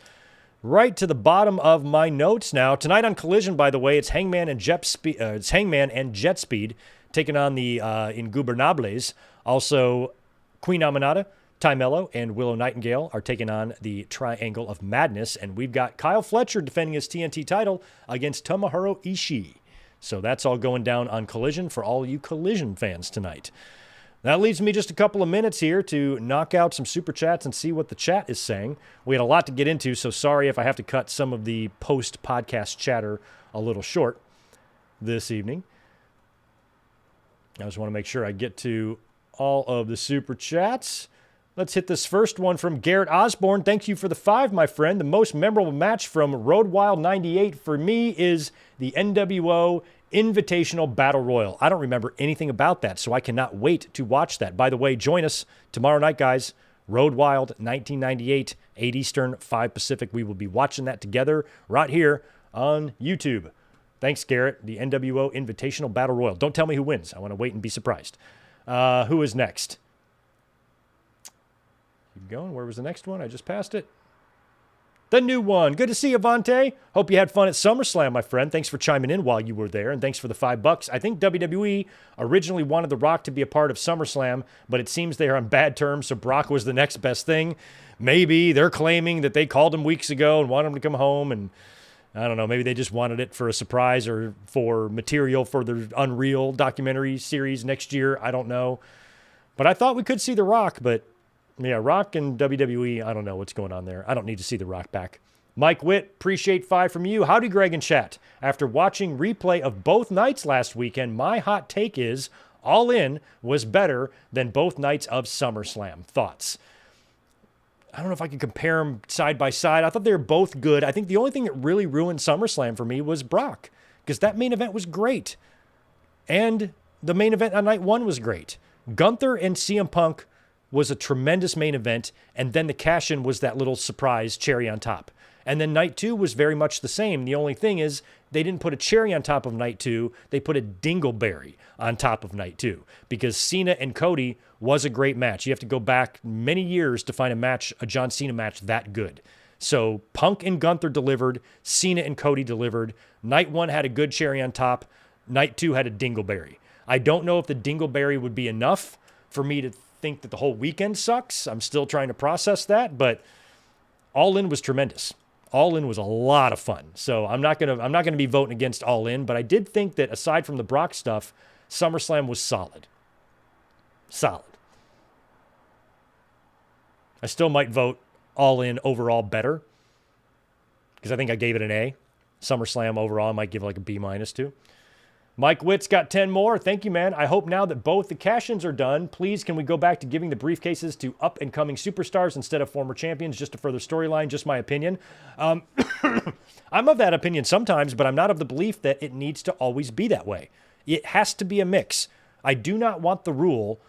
right to the bottom of my notes now. Tonight on Collision, by the way, it's Hangman and Jet Speed taking on the Ingobernables. Also, Queen Aminata, Ty Mello, and Willow Nightingale are taking on the Triangle of Madness. And we've got Kyle Fletcher defending his TNT title against Tomohiro Ishii. So that's all going down on Collision for all you Collision fans tonight. That leaves me just a couple of minutes here to knock out some super chats and see what the chat is saying. We had a lot to get into, so sorry if I have to cut some of the post-podcast chatter a little short this evening. I just want to make sure I get to all of the super chats. Let's hit this first one from Garrett Osborne. Thank you for the 5, my friend. The most memorable match from Road Wild 98 for me is the NWO Invitational Battle Royal. I don't remember anything about that, so I cannot wait to watch that. By the way, join us tomorrow night, guys. Road Wild 1998, 8 Eastern, 5 Pacific. We will be watching that together right here on YouTube. Thanks, Garrett. The NWO Invitational Battle Royal. Don't tell me who wins. I want to wait and be surprised. Who is next? Keep going. Where was the next one? I just passed it. The new one. Good to see you, Vontae. Hope you had fun at SummerSlam, my friend. Thanks for chiming in while you were there, and thanks for the $5. I think WWE originally wanted The Rock to be a part of SummerSlam, but it seems they are on bad terms, so Brock was the next best thing. Maybe they're claiming that they called him weeks ago and wanted him to come home, and I don't know, maybe they just wanted it for a surprise or for material for the Unreal documentary series next year. I don't know. But I thought we could see The Rock, but yeah, Rock and WWE, I don't know what's going on there. I don't need to see The Rock back. Mike Witt, appreciate 5 from you. Howdy, Greg and chat. After watching replay of both nights last weekend, my hot take is All In was better than both nights of SummerSlam. Thoughts? I don't know if I could compare them side by side. I thought they were both good. I think the only thing that really ruined SummerSlam for me was Brock, because that main event was great. And the main event on night 1 was great. Gunther and CM Punk was a tremendous main event, and then the cash-in was that little surprise cherry on top. And then night 2 was very much the same. The only thing is they didn't put a cherry on top of night 2. They put a dingleberry on top of night 2, because Cena and Cody was a great match. You have to go back many years to find a John Cena match that good. So Punk and Gunther delivered. Cena and Cody delivered. Night 1 had a good cherry on top. Night 2 had a dingleberry. I don't know if the dingleberry would be enough for me to think that the whole weekend sucks. I'm still trying to process that, but All In was tremendous. All In was a lot of fun. So I'm not gonna be voting against All In, but I did think that aside from the Brock stuff, SummerSlam was solid. Solid. I still might vote All In overall better, because I think I gave it an A. SummerSlam overall I might give like a B- too. Mike Witt's got 10 more. Thank you, man. I hope now that both the cash-ins are done, please can we go back to giving the briefcases to up-and-coming superstars instead of former champions, just a further storyline, just my opinion. I'm of that opinion sometimes, but I'm not of the belief that it needs to always be that way. It has to be a mix. I do not want the rule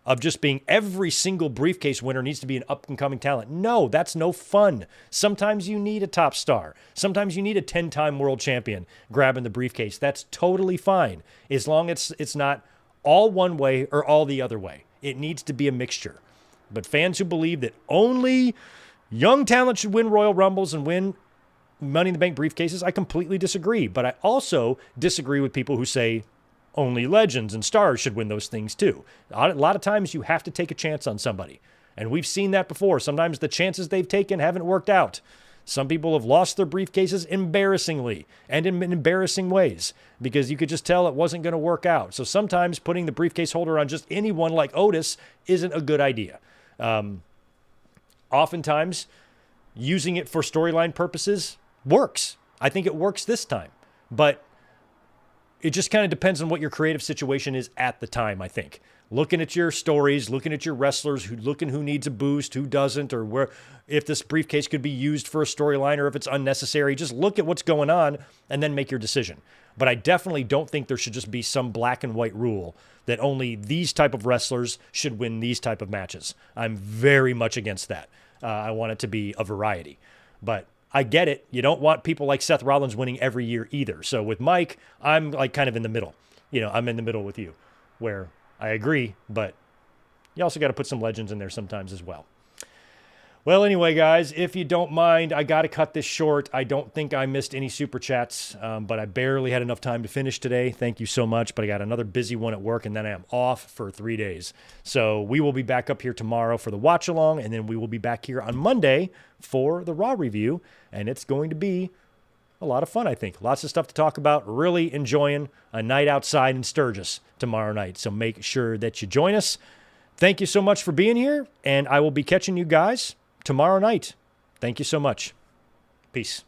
of just being every single briefcase winner needs to be an up-and-coming talent. No, that's no fun. Sometimes you need a top star. Sometimes you need a 10-time world champion grabbing the briefcase. That's totally fine, as long as it's not all one way or all the other way. It needs to be a mixture. But fans who believe that only young talent should win Royal Rumbles and win Money in the Bank briefcases, I completely disagree. But I also disagree with people who say only legends and stars should win those things too. A lot of times you have to take a chance on somebody. And we've seen that before. Sometimes the chances they've taken haven't worked out. Some people have lost their briefcases embarrassingly and in embarrassing ways because you could just tell it wasn't going to work out. So sometimes putting the briefcase holder on just anyone like Otis isn't a good idea. Oftentimes, using it for storyline purposes works. I think it works this time. But it just kind of depends on what your creative situation is at the time, I think. Looking at your stories, looking at your wrestlers, looking who needs a boost, who doesn't, or where if this briefcase could be used for a storyline or if it's unnecessary. Just look at what's going on and then make your decision. But I definitely don't think there should just be some black and white rule that only these type of wrestlers should win these type of matches. I'm very much against that. I want it to be a variety. But I get it. You don't want people like Seth Rollins winning every year either. So with Mike, I'm like kind of in the middle. I'm in the middle with you where I agree, but you also got to put some legends in there sometimes as well. Well, anyway, guys, if you don't mind, I got to cut this short. I don't think I missed any super chats, but I barely had enough time to finish today. Thank you so much. But I got another busy one at work, and then I am off for 3 days. So we will be back up here tomorrow for the watch along, and then we will be back here on Monday for the Raw review. And it's going to be a lot of fun, I think. Lots of stuff to talk about. Really enjoying a night outside in Sturgis tomorrow night. So make sure that you join us. Thank you so much for being here, and I will be catching you guys tomorrow night. Thank you so much. Peace.